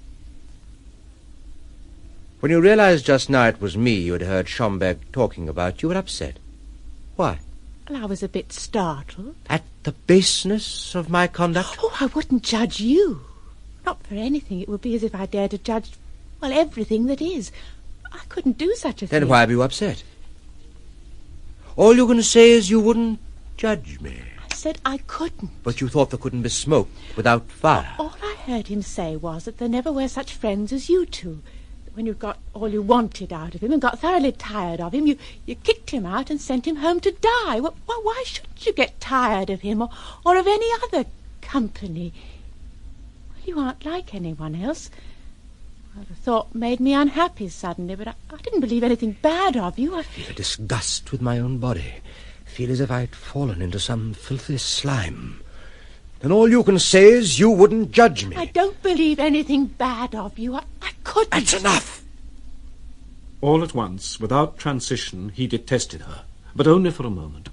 When you realized just now it was me you had heard Schomberg talking about, you were upset. Why? Well, I was a bit startled. At the baseness of my conduct? Oh, I wouldn't judge you. Not for anything. It would be as if I dared to judge Well, everything that is. I couldn't do such a thing. Then why are you upset? All you're going to say is you wouldn't judge me. I said I couldn't. But you thought there couldn't be smoke without fire. All I heard him say was that there never were such friends as you two. When you got all you wanted out of him and got thoroughly tired of him, you kicked him out and sent him home to die. Well, why shouldn't you get tired of him or of any other company? Well, you aren't like anyone else. Well, the thought made me unhappy suddenly, but I didn't believe anything bad of you. I feel a disgust with my own body. I feel as if I'd fallen into some filthy slime. And all you can say is you wouldn't judge me. I don't believe anything bad of you. I couldn't. That's enough. All at once, without transition, he detested her, but only for a moment.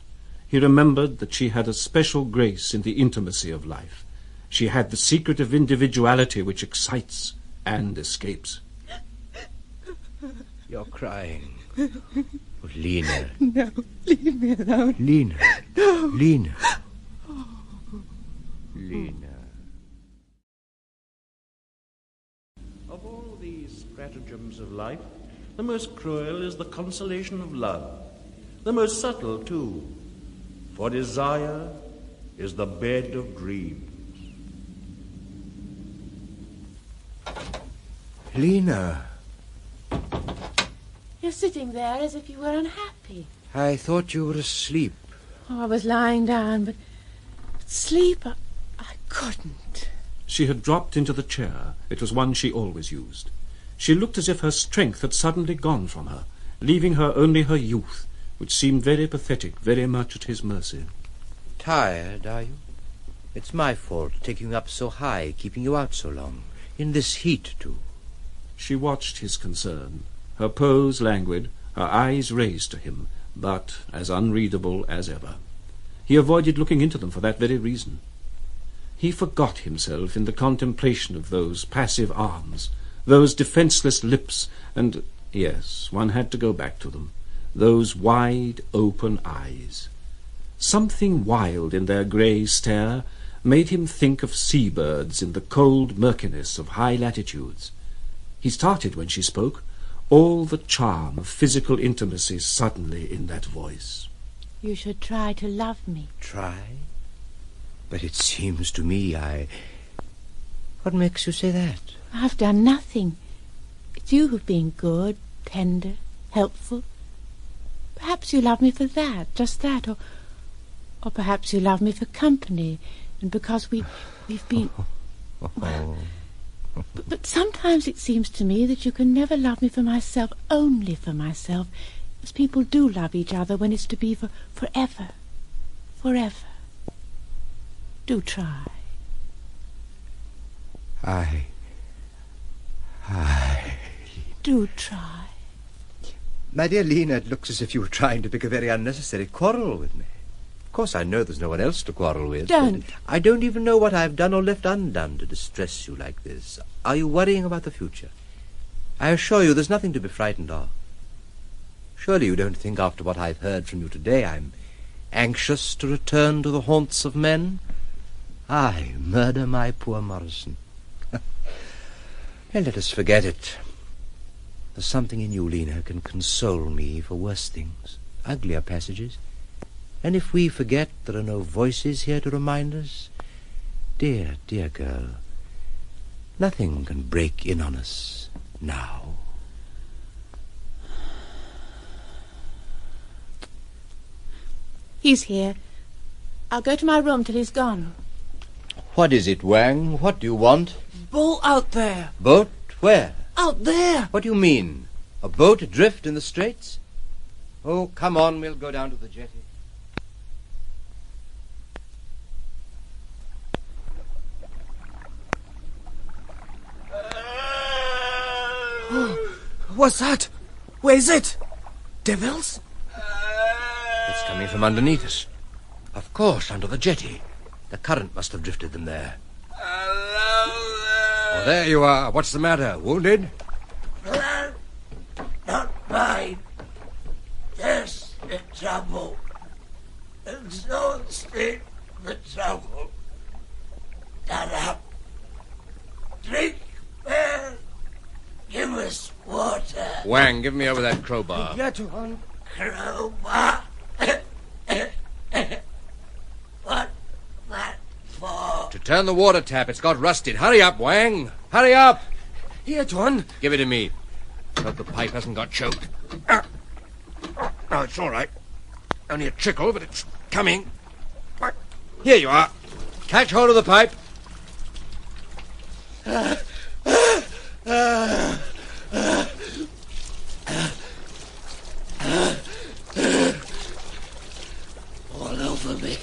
He remembered that she had a special grace in the intimacy of life. She had the secret of individuality which excites and escapes. You're crying. Oh, Lena. No, leave me alone. Lena. No. Lena. Lena. Of all these stratagems of life, the most cruel is the consolation of love, the most subtle, too, for desire is the bed of dreams. Lena. You're sitting there as if you were unhappy. I thought you were asleep. Oh, I was lying down, but sleep, I couldn't. She had dropped into the chair. It was one she always used. She looked as if her strength had suddenly gone from her, leaving her only her youth, which seemed very pathetic, very much at his mercy. Tired, are you? It's my fault, taking you up so high, keeping you out so long. In this heat, too. She watched his concern, her pose languid, her eyes raised to him, but as unreadable as ever. He avoided looking into them for that very reason. He forgot himself in the contemplation of those passive arms, those defenceless lips, and, yes, one had to go back to them, those wide, open eyes. Something wild in their grey stare made him think of seabirds in the cold murkiness of high latitudes. He started when she spoke, all the charm of physical intimacy suddenly in that voice. You should try to love me. Try? But it seems to me What makes you say that? I've done nothing. It's you who've been good, tender, helpful. Perhaps you love me for that, just that, or perhaps you love me for company, and because we've been... Well, but sometimes it seems to me that you can never love me for myself, only for myself, as people do love each other when it's to be for forever. Forever. Do try. Do try. My dear Lena, it looks as if you were trying to pick a very unnecessary quarrel with me. Of course, I know there's no one else to quarrel with. Don't. I don't even know what I've done or left undone to distress you like this. Are you worrying about the future? I assure you there's nothing to be frightened of. Surely you don't think after what I've heard from you today I'm anxious to return to the haunts of men? I murder my poor Morrison. Well, let us forget it. There's something in you, Lena, can console me for worse things, uglier passages. And if we forget there are no voices here to remind us, dear, dear girl, nothing can break in on us now. He's here. I'll go to my room till he's gone. What is it, Wang? What do you want? Boat out there. Boat? Where? Out there. What do you mean? A boat adrift in the straits? Oh, come on, we'll go down to the jetty. What's that? Where is it? Devils? It's coming from underneath us. Of course, under the jetty. The current must have drifted them there. Oh, there you are. What's the matter? Wounded? Not mine. There's the trouble. There's no sleep the trouble. Shut up. Drink, man. Give me Wang, give me over that crowbar. Get on. Crowbar. What that for? To turn the water tap. It's got rusted. Hurry up, Wang. Hurry up. Here, John. Give it to me. Hope the pipe hasn't got choked. No, it's all right. Only a trickle, but it's coming. Here you are. Catch hold of the pipe. All over me.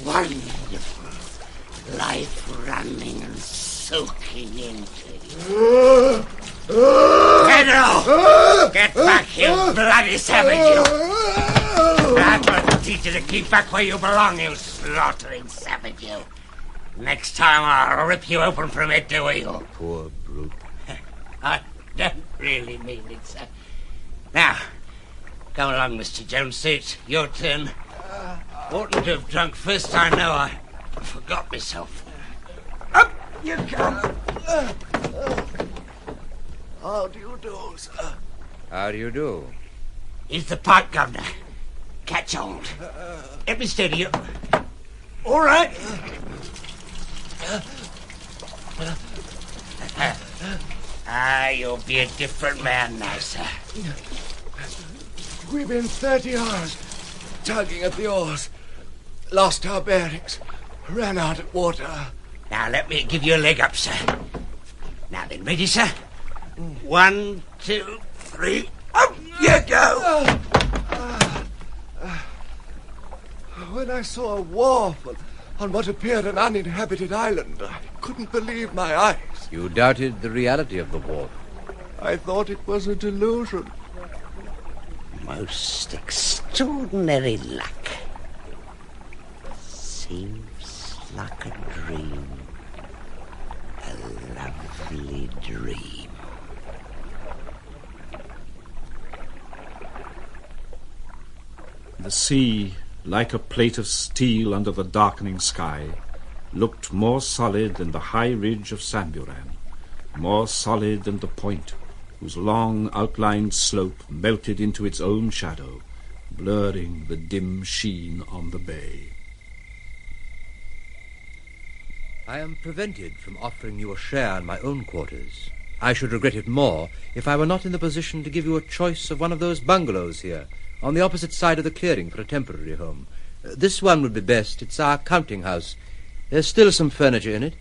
Wonderful. Life running and soaking into you. Pedro! Get back, you bloody savage, you! That will teach you to keep back where you belong, you slaughtering savage, you. Next time I'll rip you open from head to heel. Poor brute. I don't really mean it, sir. Now, come along, Mr. Jones. It's your turn. Oughtn't to have drunk first, I know. I forgot myself. Up you come. How do you do, sir? How do you do? He's the pipe, Governor. Catch hold. Let me steady you. All right. You'll be a different man now, sir. We've been 30 hours tugging at the oars. Lost our bearings. Ran out of water. Now, let me give you a leg up, sir. Now then, ready, sir? 1, 2, 3. Up you go! When I saw a wharf on what appeared an uninhabited island, I couldn't believe my eyes. You doubted the reality of the war. I thought it was a delusion. Most extraordinary luck. Seems like a dream. A lovely dream. The sea, like a plate of steel under the darkening sky, looked more solid than the high ridge of Samburan, more solid than the point, whose long outlined slope melted into its own shadow, blurring the dim sheen on the bay. I am prevented from offering you a share in my own quarters. I should regret it more if I were not in the position to give you a choice of one of those bungalows here, on the opposite side of the clearing for a temporary home. This one would be best. It's our counting house. There's still some furniture in it.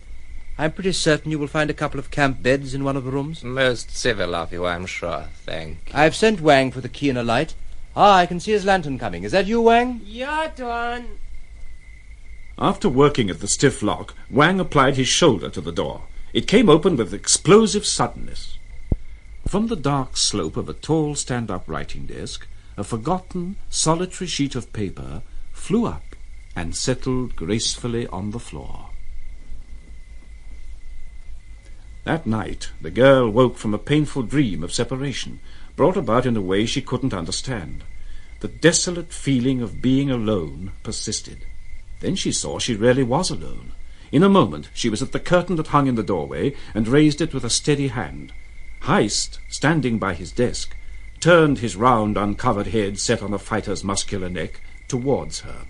I'm pretty certain you will find a couple of camp beds in one of the rooms. Most civil of you, I'm sure. Thank you. I've sent Wang for the key and a light. I can see his lantern coming. Is that you, Wang? Yeah, John. After working at the stiff lock, Wang applied his shoulder to the door. It came open with explosive suddenness. From the dark slope of a tall stand-up writing desk, a forgotten, solitary sheet of paper flew up and settled gracefully on the floor. That night, the girl woke from a painful dream of separation, brought about in a way she couldn't understand. The desolate feeling of being alone persisted. Then she saw she really was alone. In a moment, she was at the curtain that hung in the doorway and raised it with a steady hand. Heyst, standing by his desk, turned his round, uncovered head set on a fighter's muscular neck towards her.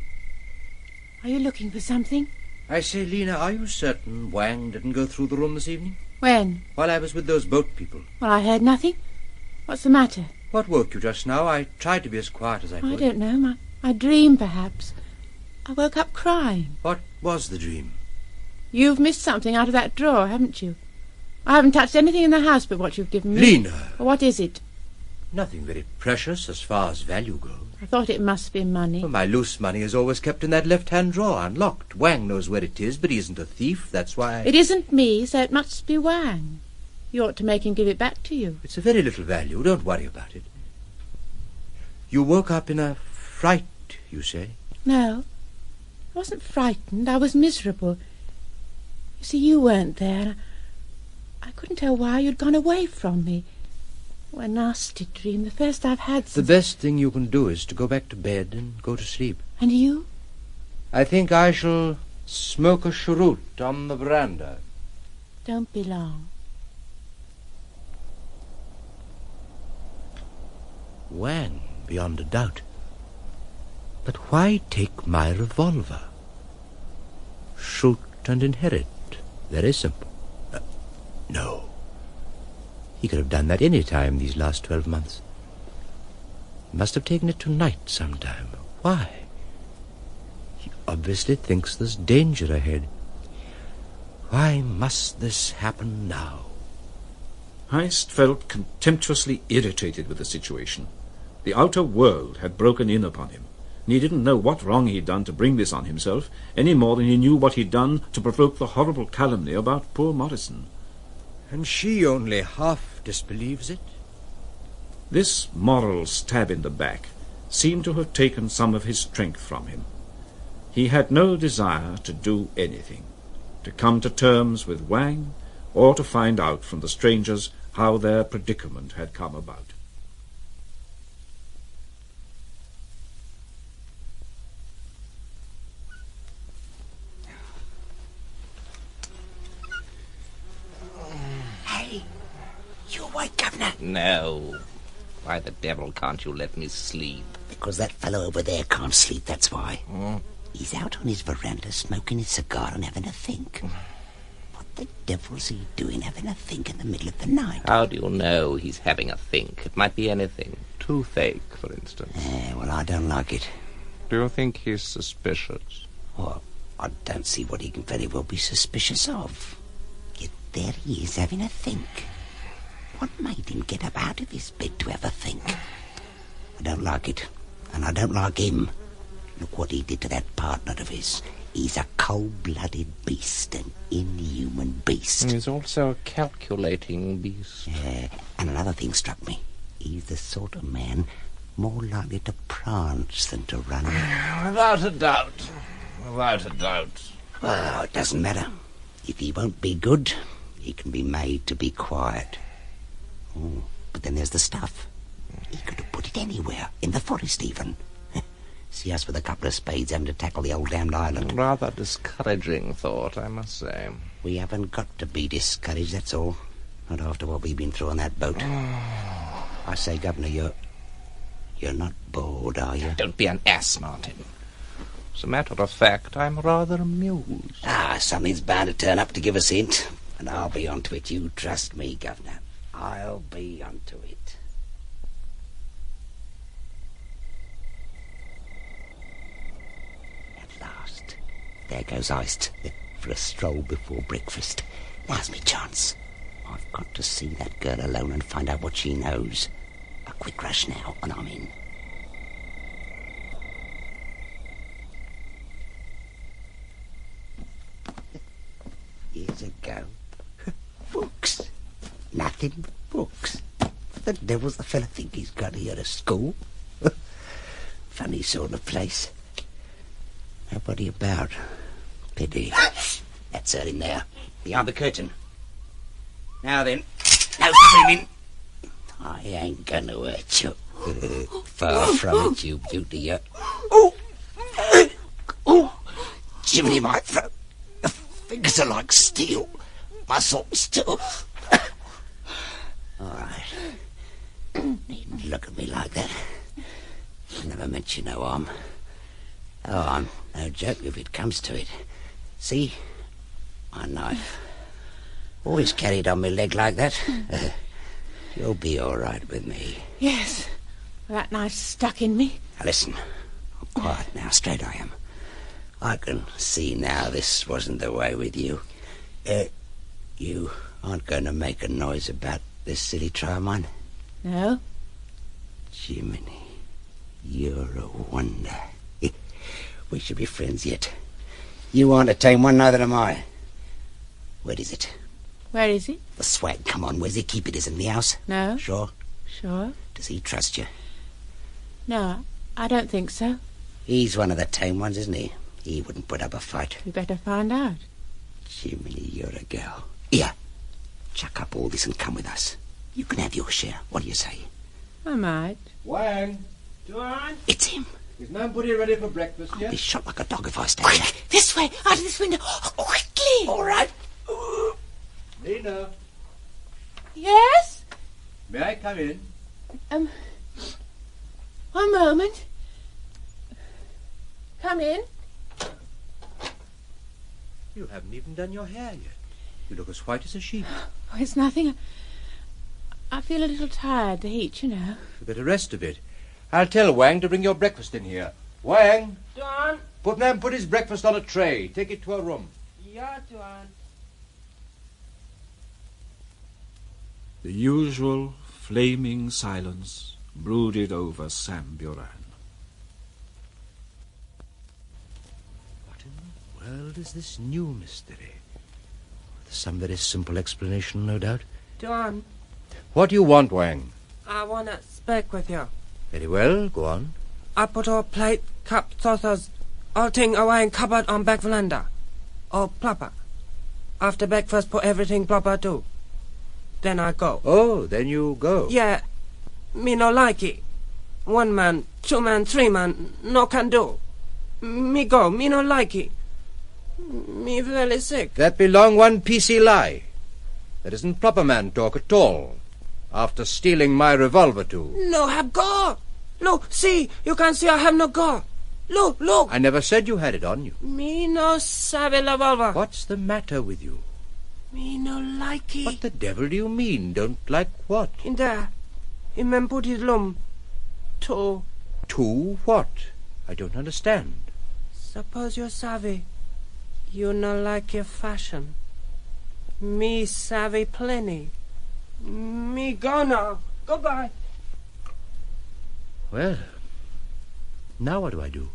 Are you looking for something? I say, Lena, are you certain Wang didn't go through the room this evening? When? While I was with those boat people. Well, I heard nothing. What's the matter? What woke you just now? I tried to be as quiet as I could. I don't know. My dream, perhaps. I woke up crying. What was the dream? You've missed something out of that drawer, haven't you? I haven't touched anything in the house but what you've given me. Lena! What is it? Nothing very precious as far as value goes. I thought it must be money. Well, my loose money is always kept in that left-hand drawer, unlocked. Wang knows where it is, but he isn't a thief. That's why... It isn't me, so it must be Wang. You ought to make him give it back to you. It's a very little value. Don't worry about it. You woke up in a fright, you say? No. I wasn't frightened. I was miserable. You see, you weren't there. I couldn't tell why you'd gone away from me. Oh, a nasty dream, the first I've had since... The best thing you can do is to go back to bed and go to sleep. And you? I think I shall smoke a cheroot on the veranda. Don't be long. Wang, beyond a doubt. But why take my revolver? Shoot and inherit. Very simple. No. He could have done that any time these last 12 months. He must have taken it tonight sometime. Why? He obviously thinks there's danger ahead. Why must this happen now? Heyst felt contemptuously irritated with the situation. The outer world had broken in upon him, and he didn't know what wrong he'd done to bring this on himself, any more than he knew what he'd done to provoke the horrible calumny about poor Morrison. And she only half disbelieves it? This moral stab in the back seemed to have taken some of his strength from him. He had no desire to do anything, to come to terms with Wang, or to find out from the strangers how their predicament had come about. Hey, you awake, Governor? No. Why the devil can't you let me sleep? Because that fellow over there can't sleep, that's why. He's out on his veranda smoking his cigar and having a think. What the devil's he doing having a think in the middle of the night? How do you know he's having a think? It might be anything. Toothache, for instance. Well, I don't like it. Do you think he's suspicious? Well, I don't see what he can very well be suspicious of. Yet there he is having a think. What made him get up out of his bed to have a think? I don't like it, and I don't like him. Look what he did to that partner of his. He's a cold-blooded beast, an inhuman beast. He's also a calculating beast. Yeah, and another thing struck me. He's the sort of man more likely to prance than to run. Without a doubt. Without a doubt. Well, it doesn't matter. If he won't be good, he can be made to be quiet. Oh, but then there's the stuff. He could have put it anywhere, in the forest even. See us with a couple of spades having to tackle the old damned island. Rather discouraging thought, I must say. We haven't got to be discouraged, that's all. Not after what we've been through on that boat. I say, Governor, you're not bored, are you? Don't be an ass, Martin. As a matter of fact, I'm rather amused. Something's bound to turn up to give us a hint. And I'll be onto it, you trust me, Governor. I'll be onto it. At last, there goes Heyst for a stroll before breakfast. Now's me chance. I've got to see that girl alone and find out what she knows. A quick rush now, and I'm in. Here's a go. Books. Nothing but books. What the devil's the fella think he's got here at school? Funny sort of place. Nobody about. Pity. That's her in there, behind the curtain. Now then, no screaming. I ain't gonna hurt you. Far from it, you beauty. You. Jiminy, my throat. The fingers are like steel. Muscles too. All right. Needn't look at me like that. I never meant you no harm. Oh, I'm no joke if it comes to it. See? My knife. Always carried on my leg like that. You'll be all right with me. Yes. Well, that knife's stuck in me. Now listen. I'm quiet now. Straight I am. I can see now this wasn't the way with you. You aren't going to make a noise about this silly try of mine? No. Jiminy, you're a wonder. We should be friends yet. You aren't a tame one, neither am I. Where is it? Where is it? The swag, come on. Where's he keep it? Is it in the house? No. Sure? Sure. Does he trust you? No, I don't think so. He's one of the tame ones, isn't he? He wouldn't put up a fight. We better find out. Jiminy, you're a girl. Here, chuck up all this and come with us. You can have your share. What do you say? I might. Wang! John! It's him. Is nobody ready for breakfast yet? I'll be shot like a dog if I stay here. Quick! This way! Out of this window! Quickly! All right. Lena, Yes? may I come in? You haven't even done your hair yet. You look as white as a sheet. Oh, it's nothing. I feel a little tired, the heat, you know. You better rest a bit. I'll tell Wang to bring your breakfast in here. Wang! Tuan. Putnam, put his breakfast on a tray. Take it to her room. Yeah, Tuan. The usual flaming silence brooded over Samburan. What in the world is this new mystery? There's some very simple explanation, no doubt. Tuan, What do you want, Wang? I want to speak with you. Very well, go on. I put all plate, cup, saucers, all thing away in cupboard on back veranda. All proper. After breakfast, put everything proper too. Then I go. Oh, then you go. Yeah, me no like it. 1 man, 2 man, 3 man, no can do. Me go, me no like it. Me very sick. That belong one PC lie. That isn't proper man talk at all. After stealing my revolver too. No have go. Look, see, you can see I have no go. Look, look. I never said you had it on you. Me no sabe revolver. What's the matter with you? Me no like it. What the devil do you mean? Don't like what? In there. In men put his lum. Two. Two what? I don't understand. Suppose you're savvy. You no like your fashion. Me savvy plenty. Me go now. Goodbye. Well, now what do I do?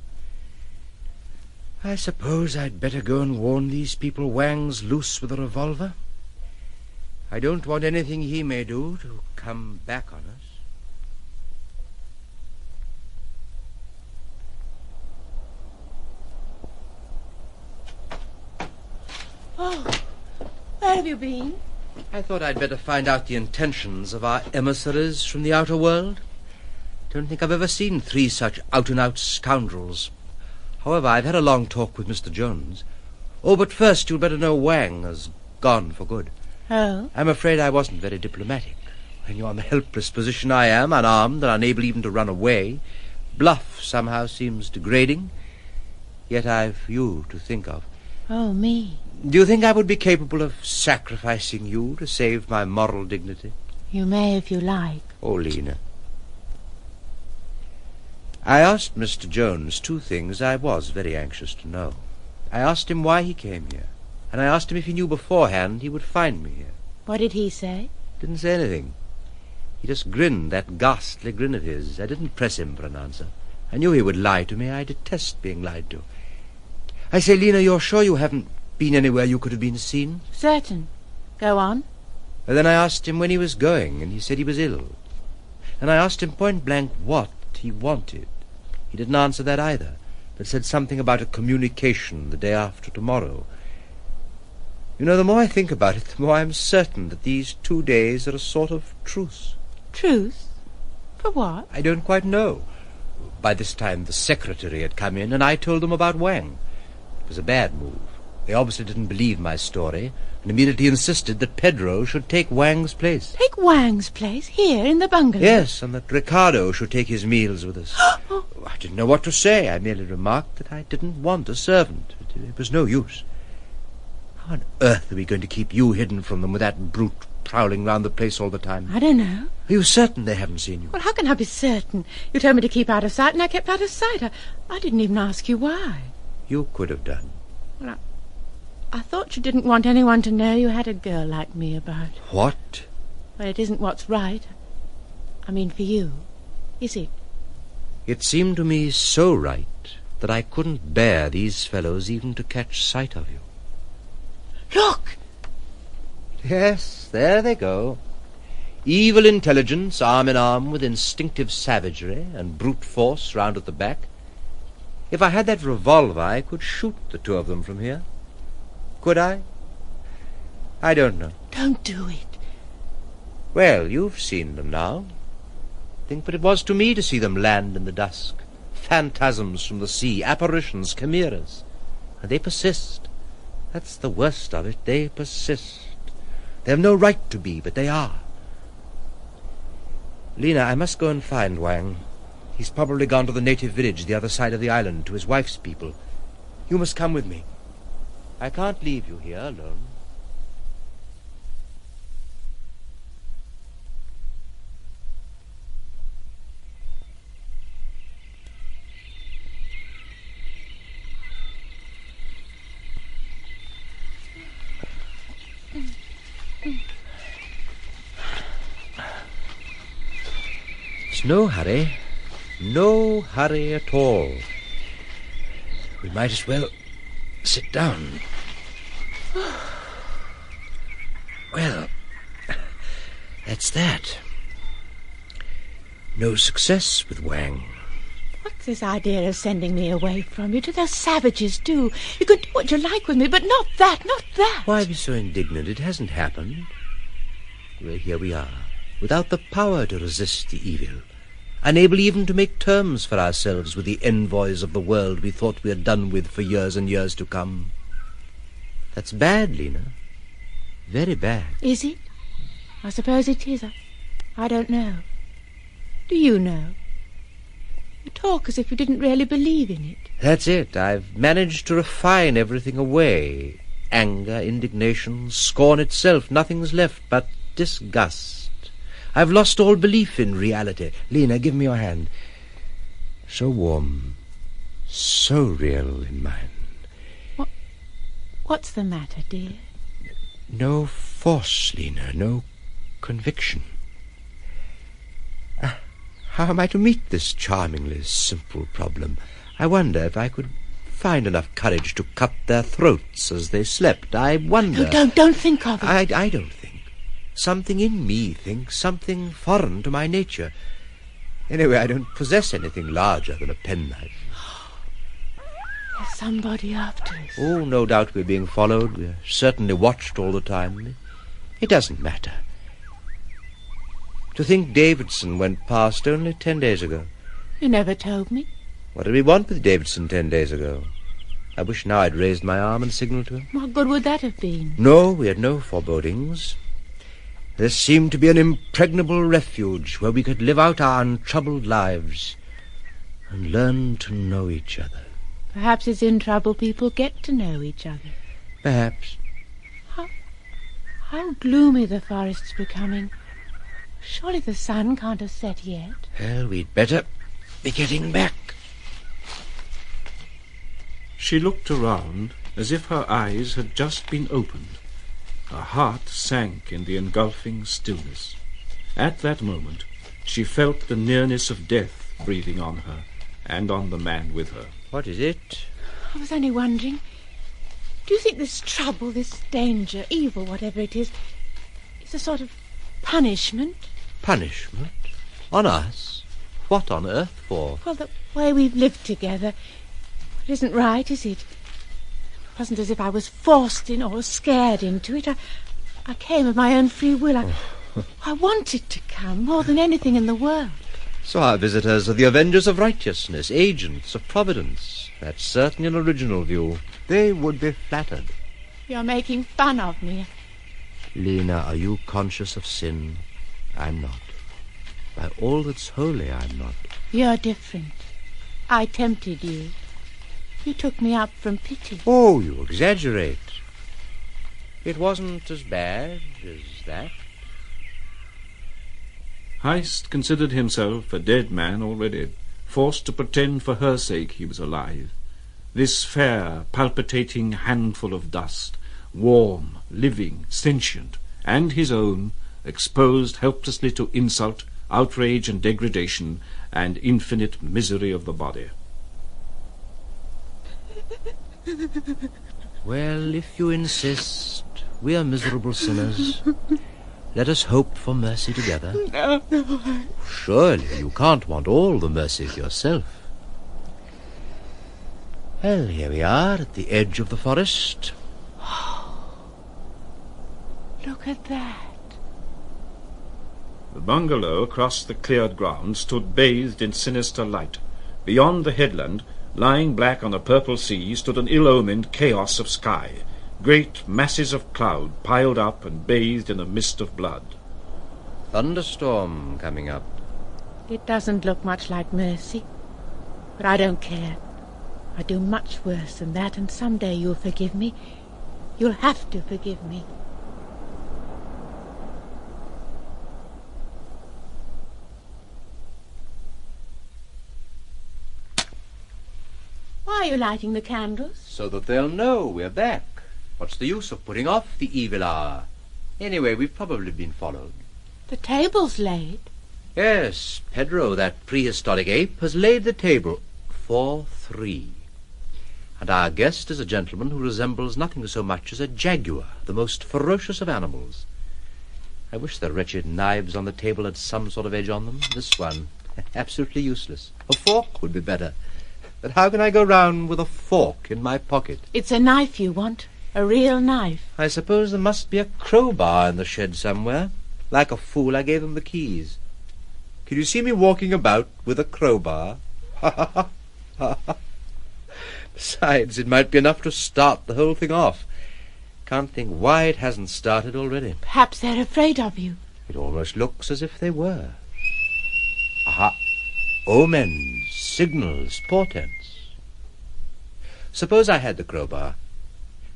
I suppose I'd better go and warn these people Wang's loose with a revolver. I don't want anything he may do to come back on us. Oh, where have you been? I thought I'd better find out the intentions of our emissaries from the outer world. Don't think I've ever seen 3 such out-and-out scoundrels. However, I've had a long talk with Mr. Jones. Oh, but first you'd better know Wang has gone for good. Oh? I'm afraid I wasn't very diplomatic. When you're in the helpless position I am, unarmed and unable even to run away, bluff somehow seems degrading. Yet I've you to think of. Oh, me? Do you think I would be capable of sacrificing you to save my moral dignity? You may if you like. Oh, Lena. I asked Mr. Jones 2 things I was very anxious to know. I asked him why he came here, and I asked him if he knew beforehand he would find me here. What did he say? Didn't say anything. He just grinned, that ghastly grin of his. I didn't press him for an answer. I knew he would lie to me. I detest being lied to. I say, Lena, you're sure you haven't been anywhere you could have been seen? Certain. Go on. And then I asked him when he was going, and he said he was ill. And I asked him point blank what he wanted. He didn't answer that either, but said something about a communication the day after tomorrow. You know, the more I think about it, the more I'm certain that these 2 days are a sort of truce. Truce? For what? I don't quite know. By this time the secretary had come in, and I told them about Wang. It was a bad move. They obviously didn't believe my story, and immediately insisted that Pedro should take Wang's place. Take Wang's place? Here, in the bungalow? Yes, and that Ricardo should take his meals with us. I didn't know what to say. I merely remarked that I didn't want a servant. It was no use. How on earth are we going to keep you hidden from them with that brute prowling round the place all the time? I don't know. Are you certain they haven't seen you? Well, how can I be certain? You told me to keep out of sight, and I kept out of sight. I didn't even ask you why. You could have done. Well, I thought you didn't want anyone to know you had a girl like me about. What? Well, it isn't what's right. I mean, for you. Is it? It seemed to me so right that I couldn't bear these fellows even to catch sight of you. Look! Yes, there they go. Evil intelligence, arm in arm with instinctive savagery and brute force round at the back. If I had that revolver, I could shoot the 2 of them from here. Could I? I don't know. Don't do it. Well, you've seen them now. Think what it was to me to see them land in the dusk. Phantasms from the sea, apparitions, chimeras. And they persist. That's the worst of it. They persist. They have no right to be, but they are. Lena, I must go and find Wang. He's probably gone to the native village the other side of the island, to his wife's people. You must come with me. I can't leave you here alone. It's no hurry. No hurry at all. We might as well sit down. Well, that's that. No success with Wang. What's this idea of sending me away from you to those savages, too? You can do what you like with me, but not that, not that. Why be so indignant? It hasn't happened. Well, here we are, without the power to resist the evil, unable even to make terms for ourselves with the envoys of the world we thought we had done with for years and years to come. That's bad, Lena. Very bad. Is it? I suppose it is. I don't know. Do you know? You talk as if you didn't really believe in it. That's it. I've managed to refine everything away. Anger, indignation, scorn itself. Nothing's left but disgust. I've lost all belief in reality. Lena, give me your hand. So warm, so real in mine. What's the matter, dear? No force, Lena, no conviction. How am I to meet this charmingly simple problem? I wonder if I could find enough courage to cut their throats as they slept. I wonder... No, don't think of it. I don't think. Something in me thinks, something foreign to my nature. Anyway, I don't possess anything larger than a penknife. There's somebody after us. Oh, no doubt we're being followed. We're certainly watched all the time. It doesn't matter. To think Davidson went past only 10 days ago. You never told me. What did we want with Davidson 10 days ago? I wish now I'd raised my arm and signalled to him. What good would that have been? No, we had no forebodings. There seemed to be an impregnable refuge where we could live out our untroubled lives and learn to know each other. Perhaps it's in trouble people get to know each other. Perhaps. How gloomy the forest's becoming. Surely the sun can't have set yet. Well, we'd better be getting back. She looked around as if her eyes had just been opened. Her heart sank in the engulfing stillness. At that moment, she felt the nearness of death breathing on her and on the man with her. What is it? I was only wondering, do you think this trouble, this danger, evil, whatever it is a sort of punishment? Punishment? On us? What on earth for? Well, the way we've lived together. It isn't right, is it? It wasn't as if I was forced in or scared into it. I came of my own free will. I wanted to come more than anything in the world. So our visitors are the avengers of righteousness, agents of providence. That's certainly an original view. They would be flattered. You're making fun of me. Lena, are you conscious of sin? I'm not. By all that's holy, I'm not. You're different. I tempted you. You took me up from pity. Oh, you exaggerate. It wasn't as bad as that. Heyst considered himself a dead man already, forced to pretend for her sake he was alive. This fair, palpitating handful of dust, warm, living, sentient, and his own, exposed helplessly to insult, outrage and degradation, and infinite misery of the body. Well, if you insist, we are miserable sinners. Let us hope for mercy together. No. Surely you can't want all the mercy for yourself. Well, here we are at the edge of the forest. Look at that. The bungalow across the cleared ground stood bathed in sinister light. Beyond the headland, lying black on a purple sea, stood an ill-omened chaos of sky. Great masses of cloud piled up and bathed in a mist of blood. Thunderstorm coming up. It doesn't look much like mercy, but I don't care. I do much worse than that, and someday you'll forgive me. You'll have to forgive me. Why are you lighting the candles? So that they'll know we're back. What's the use of putting off the evil hour? Anyway, we've probably been followed. The table's laid. Yes, Pedro, that prehistoric ape, has laid the table for 3. And our guest is a gentleman who resembles nothing so much as a jaguar, the most ferocious of animals. I wish the wretched knives on the table had some sort of edge on them. This one, absolutely useless. A fork would be better. But how can I go round with a fork in my pocket? It's a knife you want. A real knife. I suppose there must be a crowbar in the shed somewhere. Like a fool, I gave them the keys. Can you see me walking about with a crowbar? Besides, it might be enough to start the whole thing off. Can't think why it hasn't started already. Perhaps they're afraid of you. It almost looks as if they were. Aha! Omens, signals, portents. Suppose I had the crowbar.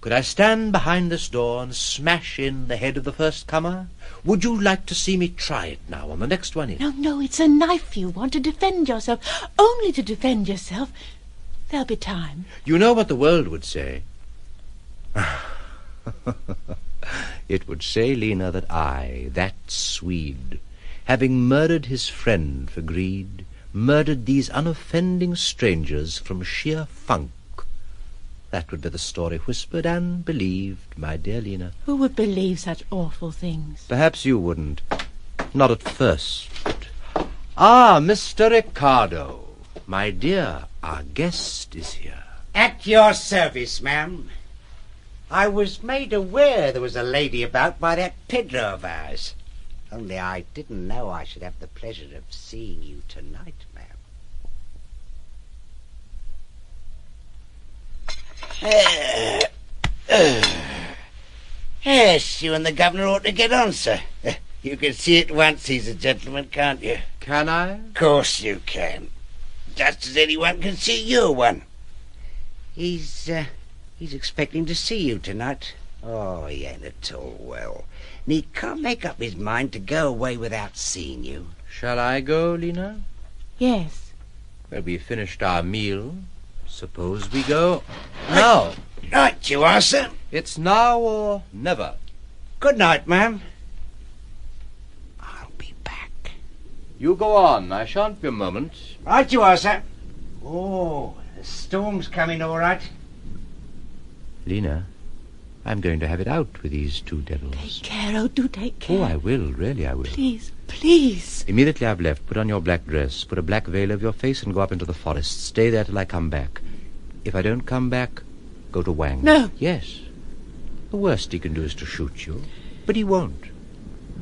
Could I stand behind this door and smash in the head of the first comer? Would you like to see me try it now on the next one in? No, it's a knife you want to defend yourself. Only to defend yourself. There'll be time. You know what the world would say. It would say, Lena, that I, that Swede, having murdered his friend for greed, murdered these unoffending strangers from sheer funk. That would be the story whispered and believed, my dear Lena. Who would believe such awful things? Perhaps you wouldn't. Not at first. Ah, Mr. Ricardo. My dear, our guest is here. At your service, ma'am. I was made aware there was a lady about by that Pedro of ours. Only I didn't know I should have the pleasure of seeing you tonight, ma'am. Yes, you and the governor ought to get on, sir. You can see at once he's a gentleman, can't you? Can I? Of course you can. Just as anyone can see you're one. He's expecting to see you tonight. Oh, he ain't at all well. And he can't make up his mind to go away without seeing you. Shall I go, Lena? Yes. Well, we've finished our meal. Suppose we go now. Right you are, sir. It's now or never. Good night, ma'am. I'll be back. You go on. I shan't be a moment. Right you are, sir. Oh, the storm's coming all right. Lena, I'm going to have it out with these 2 devils. Take care, oh, do take care. Oh, I will, really I will. Please, please. Immediately I've left, put on your black dress, put a black veil over your face, and go up into the forest. Stay there till I come back. If I don't come back, go to Wang. No. Yes. The worst he can do is to shoot you. But he won't.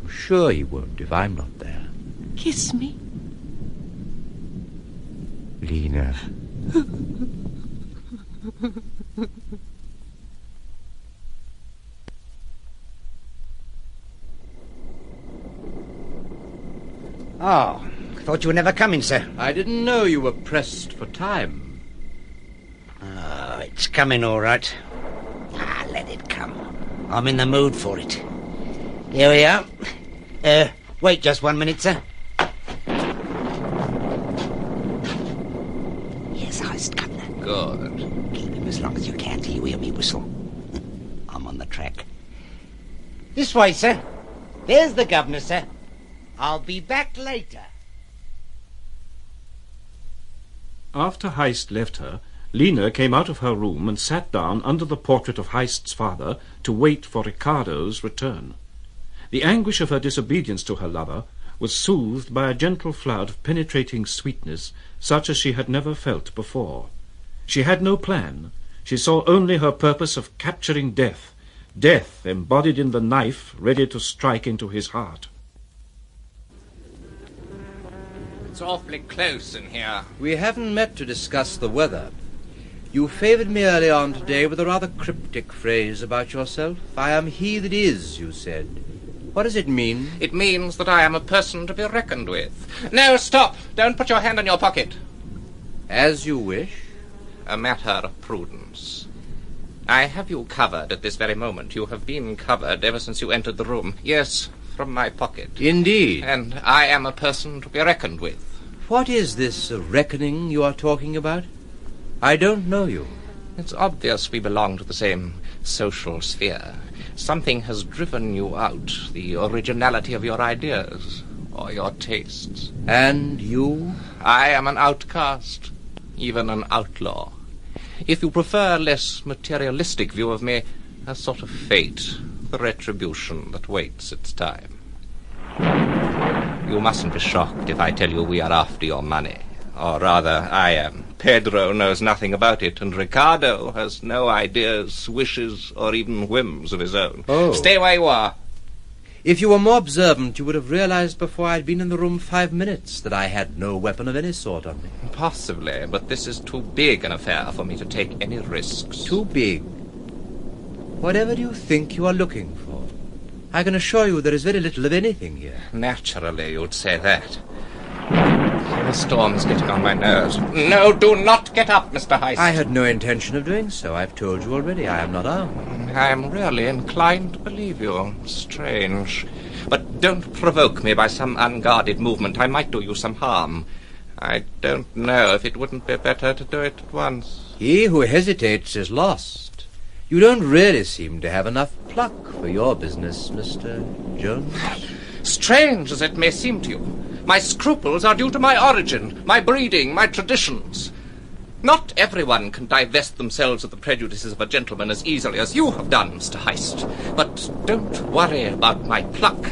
I'm sure he won't if I'm not there. Kiss me. Lena. Oh, thought you were never coming, sir. I didn't know you were pressed for time. Oh, it's coming all right. Let it come. I'm in the mood for it. Here we are. Wait just 1 minute, sir. Yes, Heyst, Governor. Good. Keep him as long as you can till you hear me whistle. I'm on the track. This way, sir. There's the governor, sir. I'll be back later. After Heyst left her, Lena came out of her room and sat down under the portrait of Heyst's father to wait for Ricardo's return. The anguish of her disobedience to her lover was soothed by a gentle flood of penetrating sweetness such as she had never felt before. She had no plan. She saw only her purpose of capturing death, death embodied in the knife ready to strike into his heart. It's awfully close in here. We haven't met to discuss the weather. You favoured me early on today with a rather cryptic phrase about yourself. I am he that is, you said. What does it mean? It means that I am a person to be reckoned with. No, stop! Don't put your hand in your pocket. As you wish. A matter of prudence. I have you covered at this very moment. You have been covered ever since you entered the room. Yes, from my pocket. Indeed. And I am a person to be reckoned with. What is this reckoning you are talking about? I don't know you. It's obvious we belong to the same social sphere. Something has driven you out, the originality of your ideas, or your tastes. And you? I am an outcast, even an outlaw. If you prefer a less materialistic view of me, a sort of fate, the retribution that waits its time. You mustn't be shocked if I tell you we are after your money. Or rather, I am. Pedro knows nothing about it, and Ricardo has no ideas, wishes, or even whims of his own. Oh. Stay where you are. If you were more observant, you would have realized before I'd been in the room 5 minutes that I had no weapon of any sort on me. Possibly, but this is too big an affair for me to take any risks. Too big? Whatever do you think you are looking for? I can assure you there is very little of anything here. Naturally, you'd say that. The storm's getting on my nerves. No, do not get up, Mr. Heyst. I had no intention of doing so. I've told you already. I am not armed. I am really inclined to believe you. Strange. But don't provoke me by some unguarded movement. I might do you some harm. I don't know if it wouldn't be better to do it at once. He who hesitates is lost. You don't really seem to have enough pluck for your business, Mr. Jones. Strange as it may seem to you, my scruples are due to my origin, my breeding, my traditions. Not everyone can divest themselves of the prejudices of a gentleman as easily as you have done, Mr. Heyst. But don't worry about my pluck.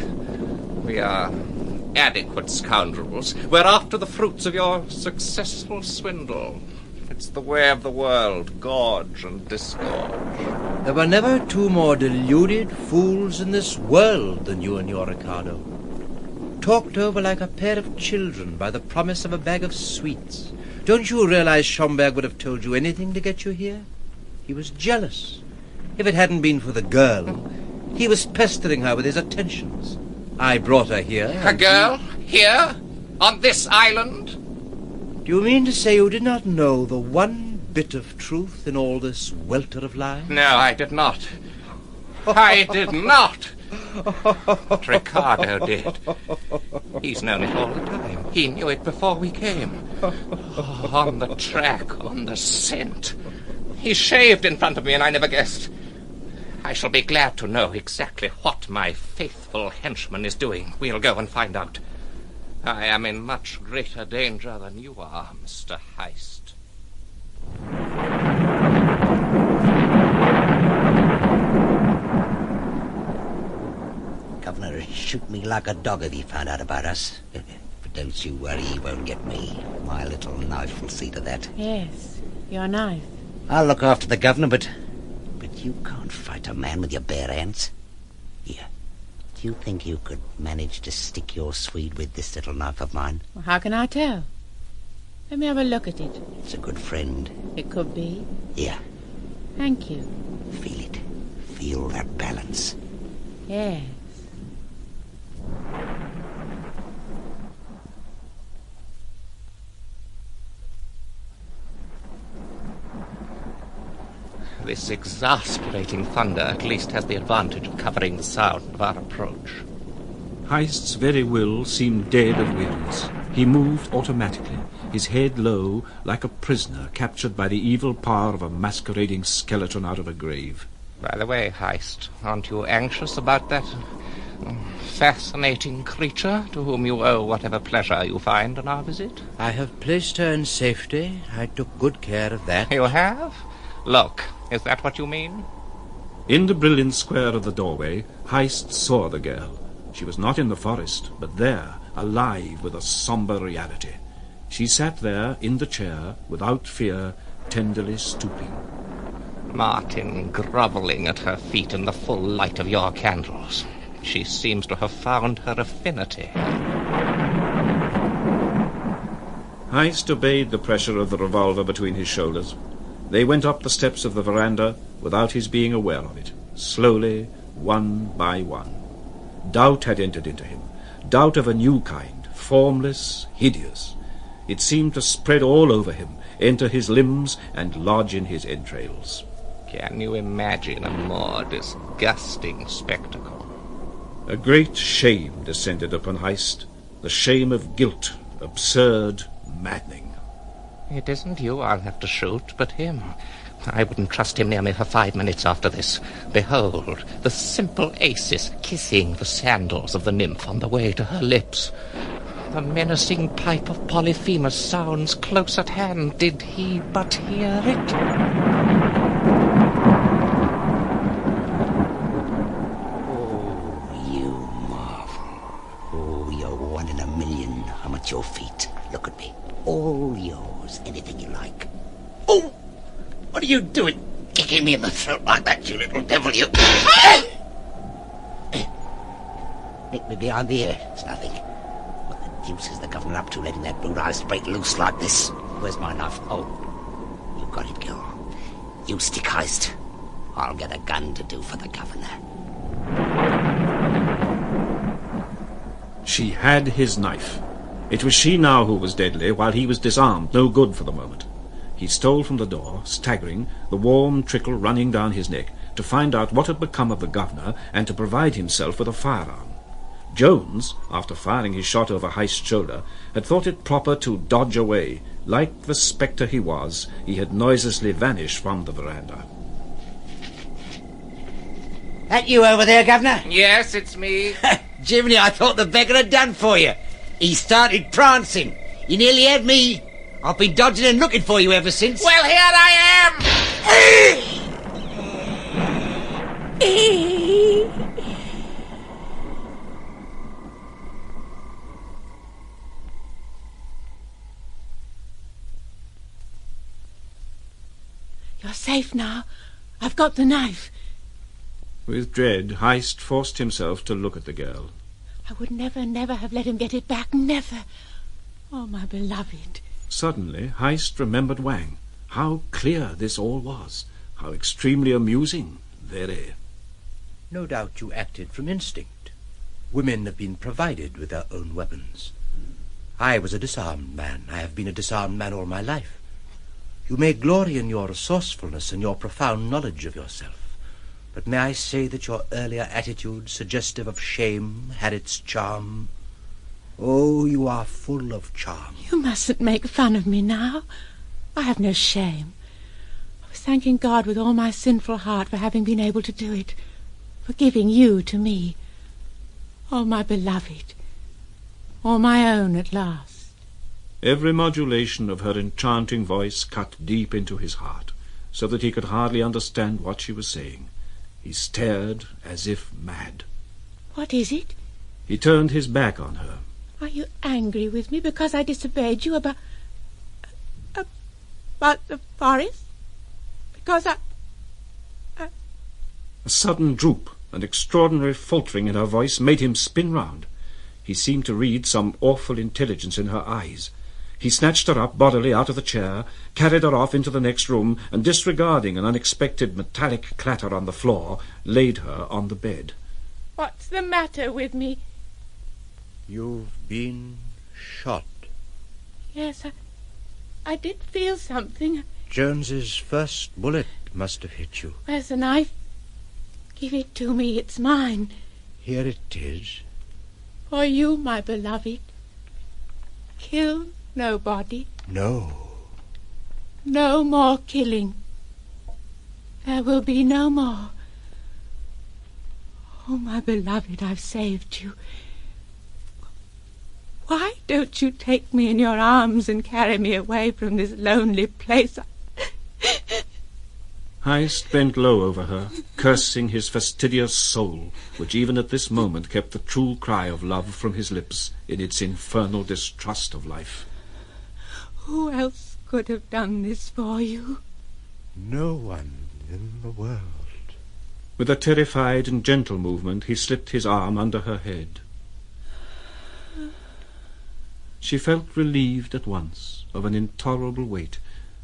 We are adequate scoundrels. We're after the fruits of your successful swindle. It's the way of the world, gorge and disgorge. There were never two more deluded fools in this world than you and your Ricardo. Talked over like a pair of children by the promise of a bag of sweets. Don't you realize Schomberg would have told you anything to get you here? He was jealous. If it hadn't been for the girl, he was pestering her with his attentions. I brought her here. A girl? Here? On this island? Do you mean to say you did not know the one bit of truth in all this welter of lies? No, I did not. I did not. But Ricardo did. He's known it all the time. He knew it before we came. Oh, on the track, on the scent. He shaved in front of me and I never guessed. I shall be glad to know exactly what my faithful henchman is doing. We'll go and find out. I am in much greater danger than you are, Mr. Heyst. Governor would shoot me like a dog if he found out about us. But don't you worry, he won't get me. My little knife will see to that. Yes, your knife. I'll look after the governor, but you can't fight a man with your bare hands. Here, do you think you could manage to stick your Swede with this little knife of mine? Well, how can I tell? Let me have a look at it. It's a good friend. It could be. Here. Thank you. Feel it. Feel that balance. Yes. This exasperating thunder at least has the advantage of covering the sound of our approach. Heyst's very will seemed dead of weariness. He moved automatically, his head low, like a prisoner captured by the evil power of a masquerading skeleton out of a grave. By the way, Heyst, aren't you anxious about that fascinating creature to whom you owe whatever pleasure you find in our visit? I have placed her in safety. I took good care of that. You have? Look, is that what you mean? In the brilliant square of the doorway, Heyst saw the girl. She was not in the forest, but there, alive with a somber reality. She sat there in the chair, without fear, tenderly stooping. Martin grovelling at her feet in the full light of your candles. She seems to have found her affinity. Heyst obeyed the pressure of the revolver between his shoulders. They went up the steps of the veranda without his being aware of it, slowly, one by one. Doubt had entered into him, doubt of a new kind, formless, hideous. It seemed to spread all over him, enter his limbs, and lodge in his entrails. Can you imagine a more disgusting spectacle? A great shame descended upon Heyst, the shame of guilt, absurd, maddening. It isn't you I'll have to shoot, but him. I wouldn't trust him near me for 5 minutes after this. Behold, the simple Acis kissing the sandals of the nymph on the way to her lips. The menacing pipe of Polyphemus sounds close at hand. Did he but hear it? Oh, you marvel. Oh, you're 1 in a million. I'm at your feet. Look at me. All yours. Anything you like. Oh! What are you doing? Kicking me in the throat like that, you little devil, you... Nick me behind the ear. It's nothing. What the deuce is the governor up to, letting that brute eyes break loose like this? Where's my knife? Oh, you got it, girl. You stick Heyst. I'll get a gun to do for the governor. She had his knife. It was she now who was deadly, while he was disarmed, no good for the moment. He stole from the door, staggering, the warm trickle running down his neck, to find out what had become of the governor and to provide himself with a firearm. Jones, after firing his shot over Heyst's shoulder, had thought it proper to dodge away. Like the spectre he was, he had noiselessly vanished from the veranda. That you over there, Governor? Yes, it's me. Jiminy, I thought the beggar had done for you. He started prancing. You nearly had me. I've been dodging and looking for you ever since. Well, here I am! You're safe now. I've got the knife. With dread, Heyst forced himself to look at the girl. I would never, never have let him get it back. Never. Oh, my beloved. Suddenly, Heyst remembered Wang. How clear this all was. How extremely amusing. Very. No doubt you acted from instinct. Women have been provided with their own weapons. I was a disarmed man. I have been a disarmed man all my life. You may glory in your resourcefulness and your profound knowledge of yourself. But may I say that your earlier attitude, suggestive of shame, had its charm? Oh, you are full of charm. You mustn't make fun of me now. I have no shame. I was thanking God with all my sinful heart for having been able to do it, for giving you to me. Oh, my beloved, all my own at last. Every modulation of her enchanting voice cut deep into his heart, so that he could hardly understand what she was saying. He stared as if mad. What is it? He turned his back on her. Are you angry with me because I disobeyed you about the forest? Because I... A sudden droop, an extraordinary faltering in her voice made him spin round. He seemed to read some awful intelligence in her eyes. He snatched her up bodily out of the chair, carried her off into the next room, and disregarding an unexpected metallic clatter on the floor, laid her on the bed. What's the matter with me? You've been shot. Yes, I did feel something. Jones's first bullet must have hit you. Where's the knife? Give it to me, it's mine. Here it is. For you, my beloved. Kill nobody. No. No more killing. There will be no more. Oh, my beloved, I've saved you. Why don't you take me in your arms and carry me away from this lonely place? Heyst bent low over her, cursing his fastidious soul, which even at this moment kept the true cry of love from his lips in its infernal distrust of life. Who else could have done this for you? No one in the world. With a terrified and gentle movement, he slipped his arm under her head. She felt relieved at once of an intolerable weight,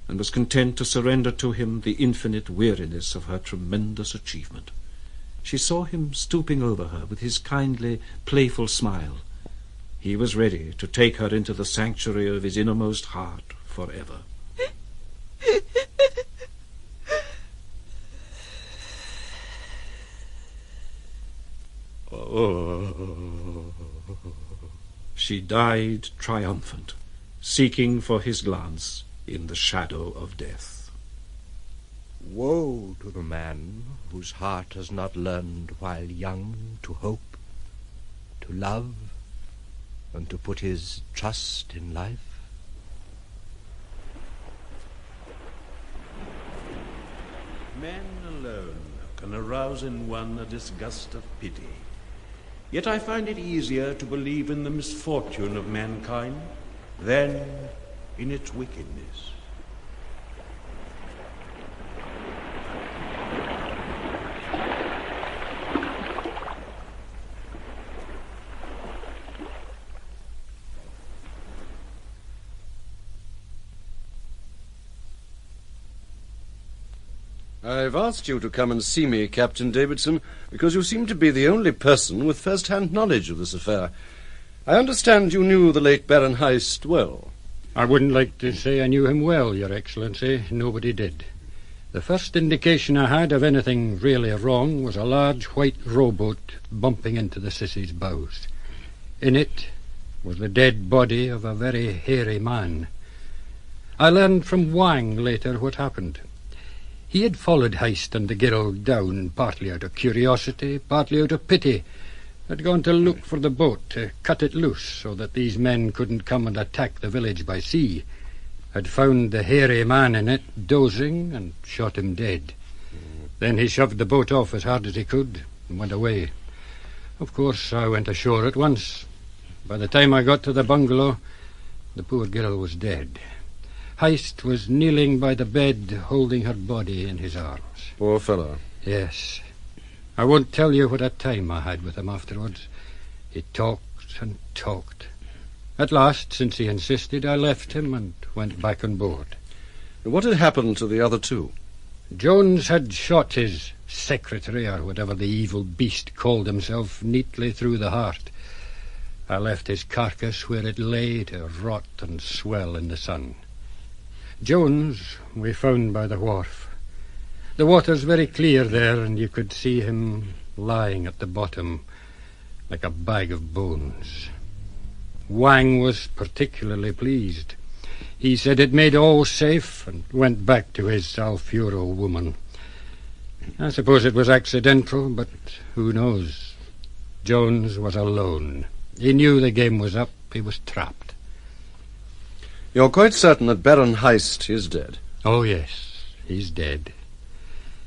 and was content to surrender to him the infinite weariness of her tremendous achievement. She saw him stooping over her with his kindly, playful smile. He was ready to take her into the sanctuary of his innermost heart forever. She died triumphant, seeking for his glance in the shadow of death. Woe to the man whose heart has not learned while young to hope, to love, and to put his trust in life. Men alone can arouse in one a disgust of pity. Yet I find it easier to believe in the misfortune of mankind than in its wickedness. I've asked you to come and see me, Captain Davidson, because you seem to be the only person with first-hand knowledge of this affair. I understand you knew the late Baron Heyst well. I wouldn't like to say I knew him well, Your Excellency. Nobody did. The first indication I had of anything really wrong was a large white rowboat bumping into the Sissy's bows. In it was the dead body of a very hairy man. I learned from Wang later what happened. He had followed Heyst and the girl down, partly out of curiosity, partly out of pity. Had gone to look for the boat, to cut it loose, so that these men couldn't come and attack the village by sea. Had found the hairy man in it, dozing, and shot him dead. Then he shoved the boat off as hard as he could and went away. Of course, I went ashore at once. By the time I got to the bungalow, the poor girl was dead. Heyst was kneeling by the bed, holding her body in his arms. Poor fellow. Yes. I won't tell you what a time I had with him afterwards. He talked and talked. At last, since he insisted, I left him and went back on board. What had happened to the other two? Jones had shot his secretary, or whatever the evil beast called himself, neatly through the heart. I left his carcass where it lay to rot and swell in the sun. Jones we found by the wharf. The water's very clear there, and you could see him lying at the bottom like a bag of bones. Wang was particularly pleased. He said it made all safe and went back to his Alfuro woman. I suppose it was accidental, but who knows? Jones was alone. He knew the game was up. He was trapped. You're quite certain that Baron Heyst is dead? Oh, yes, he's dead.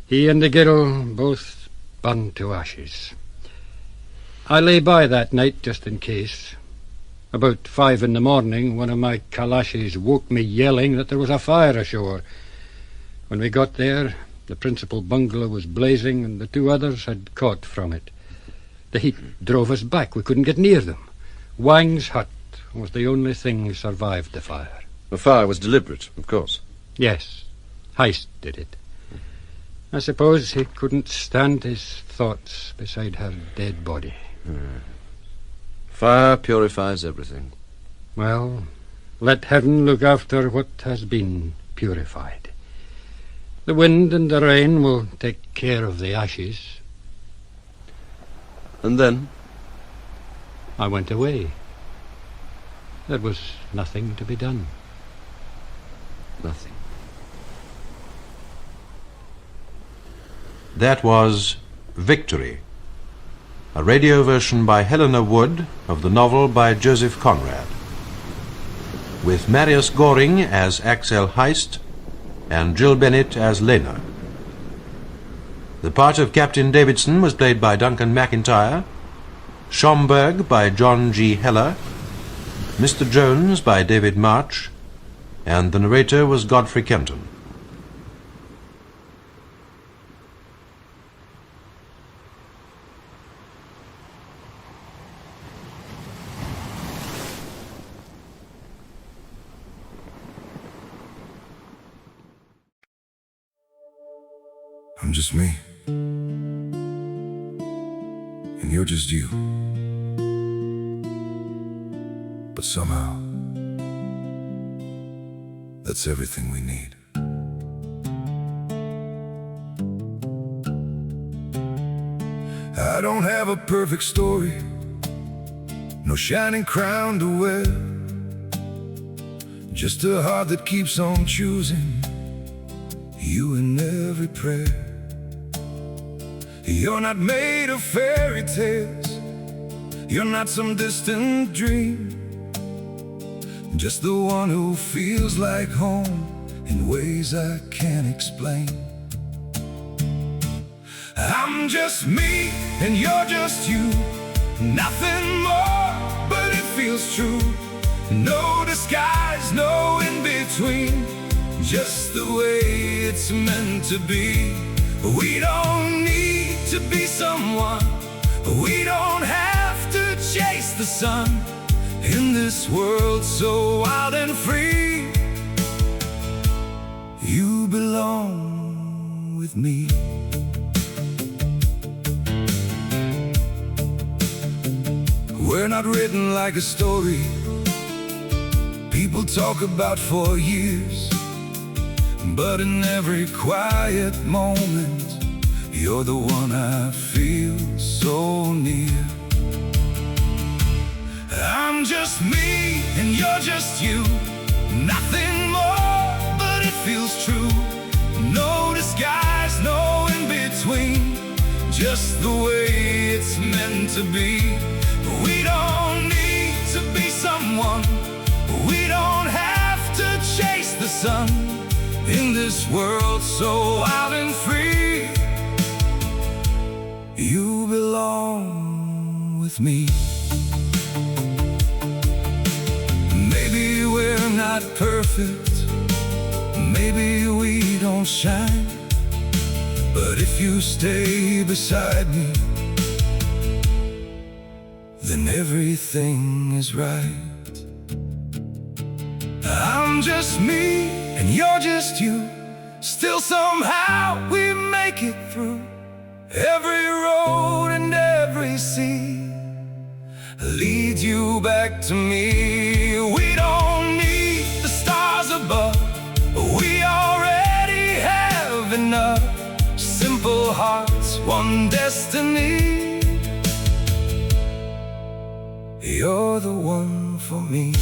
He and the girl both burned to ashes. I lay by that night just in case. About 5 in the morning, one of my Kalashes woke me yelling that there was a fire ashore. When we got there, the principal bungalow was blazing and the 2 others had caught from it. The heat drove us back. We couldn't get near them. Wang's hut was the only thing survived the fire. The fire was deliberate, of course. Yes, Heyst did it. I suppose he couldn't stand his thoughts beside her dead body. Fire purifies everything. Well, let heaven look after what has been purified. The wind and the rain will take care of the ashes. And then? I went away. There was nothing to be done. Nothing. That was Victory, a radio version by Helena Wood of the novel by Joseph Conrad, with Marius Goring as Axel Heyst and Jill Bennett as Lena. The part of Captain Davidson was played by Duncan MacIntyre, Schomberg by John G. Heller, Mr. Jones by David March, and the narrator was Godfrey Kenton. I'm just me. And you're just you. But somehow, that's everything we need. I don't have a perfect story, no shining crown to wear, just a heart that keeps on choosing you in every prayer. You're not made of fairy tales, you're not some distant dream, just the one who feels like home in ways I can't explain. I'm just me and you're just you, nothing more, but it feels true. No disguise, no in-between, just the way it's meant to be. We don't need to be someone, we don't have to chase the sun. In this world so wild and free, you belong with me. We're not written like a story people talk about for years, but in every quiet moment, you're the one I feel so near. I'm just me and you're just you, nothing more, but it feels true. No disguise, no in-between, just the way it's meant to be. We don't need to be someone, we don't have to chase the sun. In this world so wild and free, you belong with me. Maybe we're not perfect, maybe we don't shine, but if you stay beside me, then everything is right. I'm just me and you're just you, still somehow we make it through every road and every sea. Lead you back to me. We don't need the stars above, we already have enough. Simple hearts, one destiny. You're the one for me.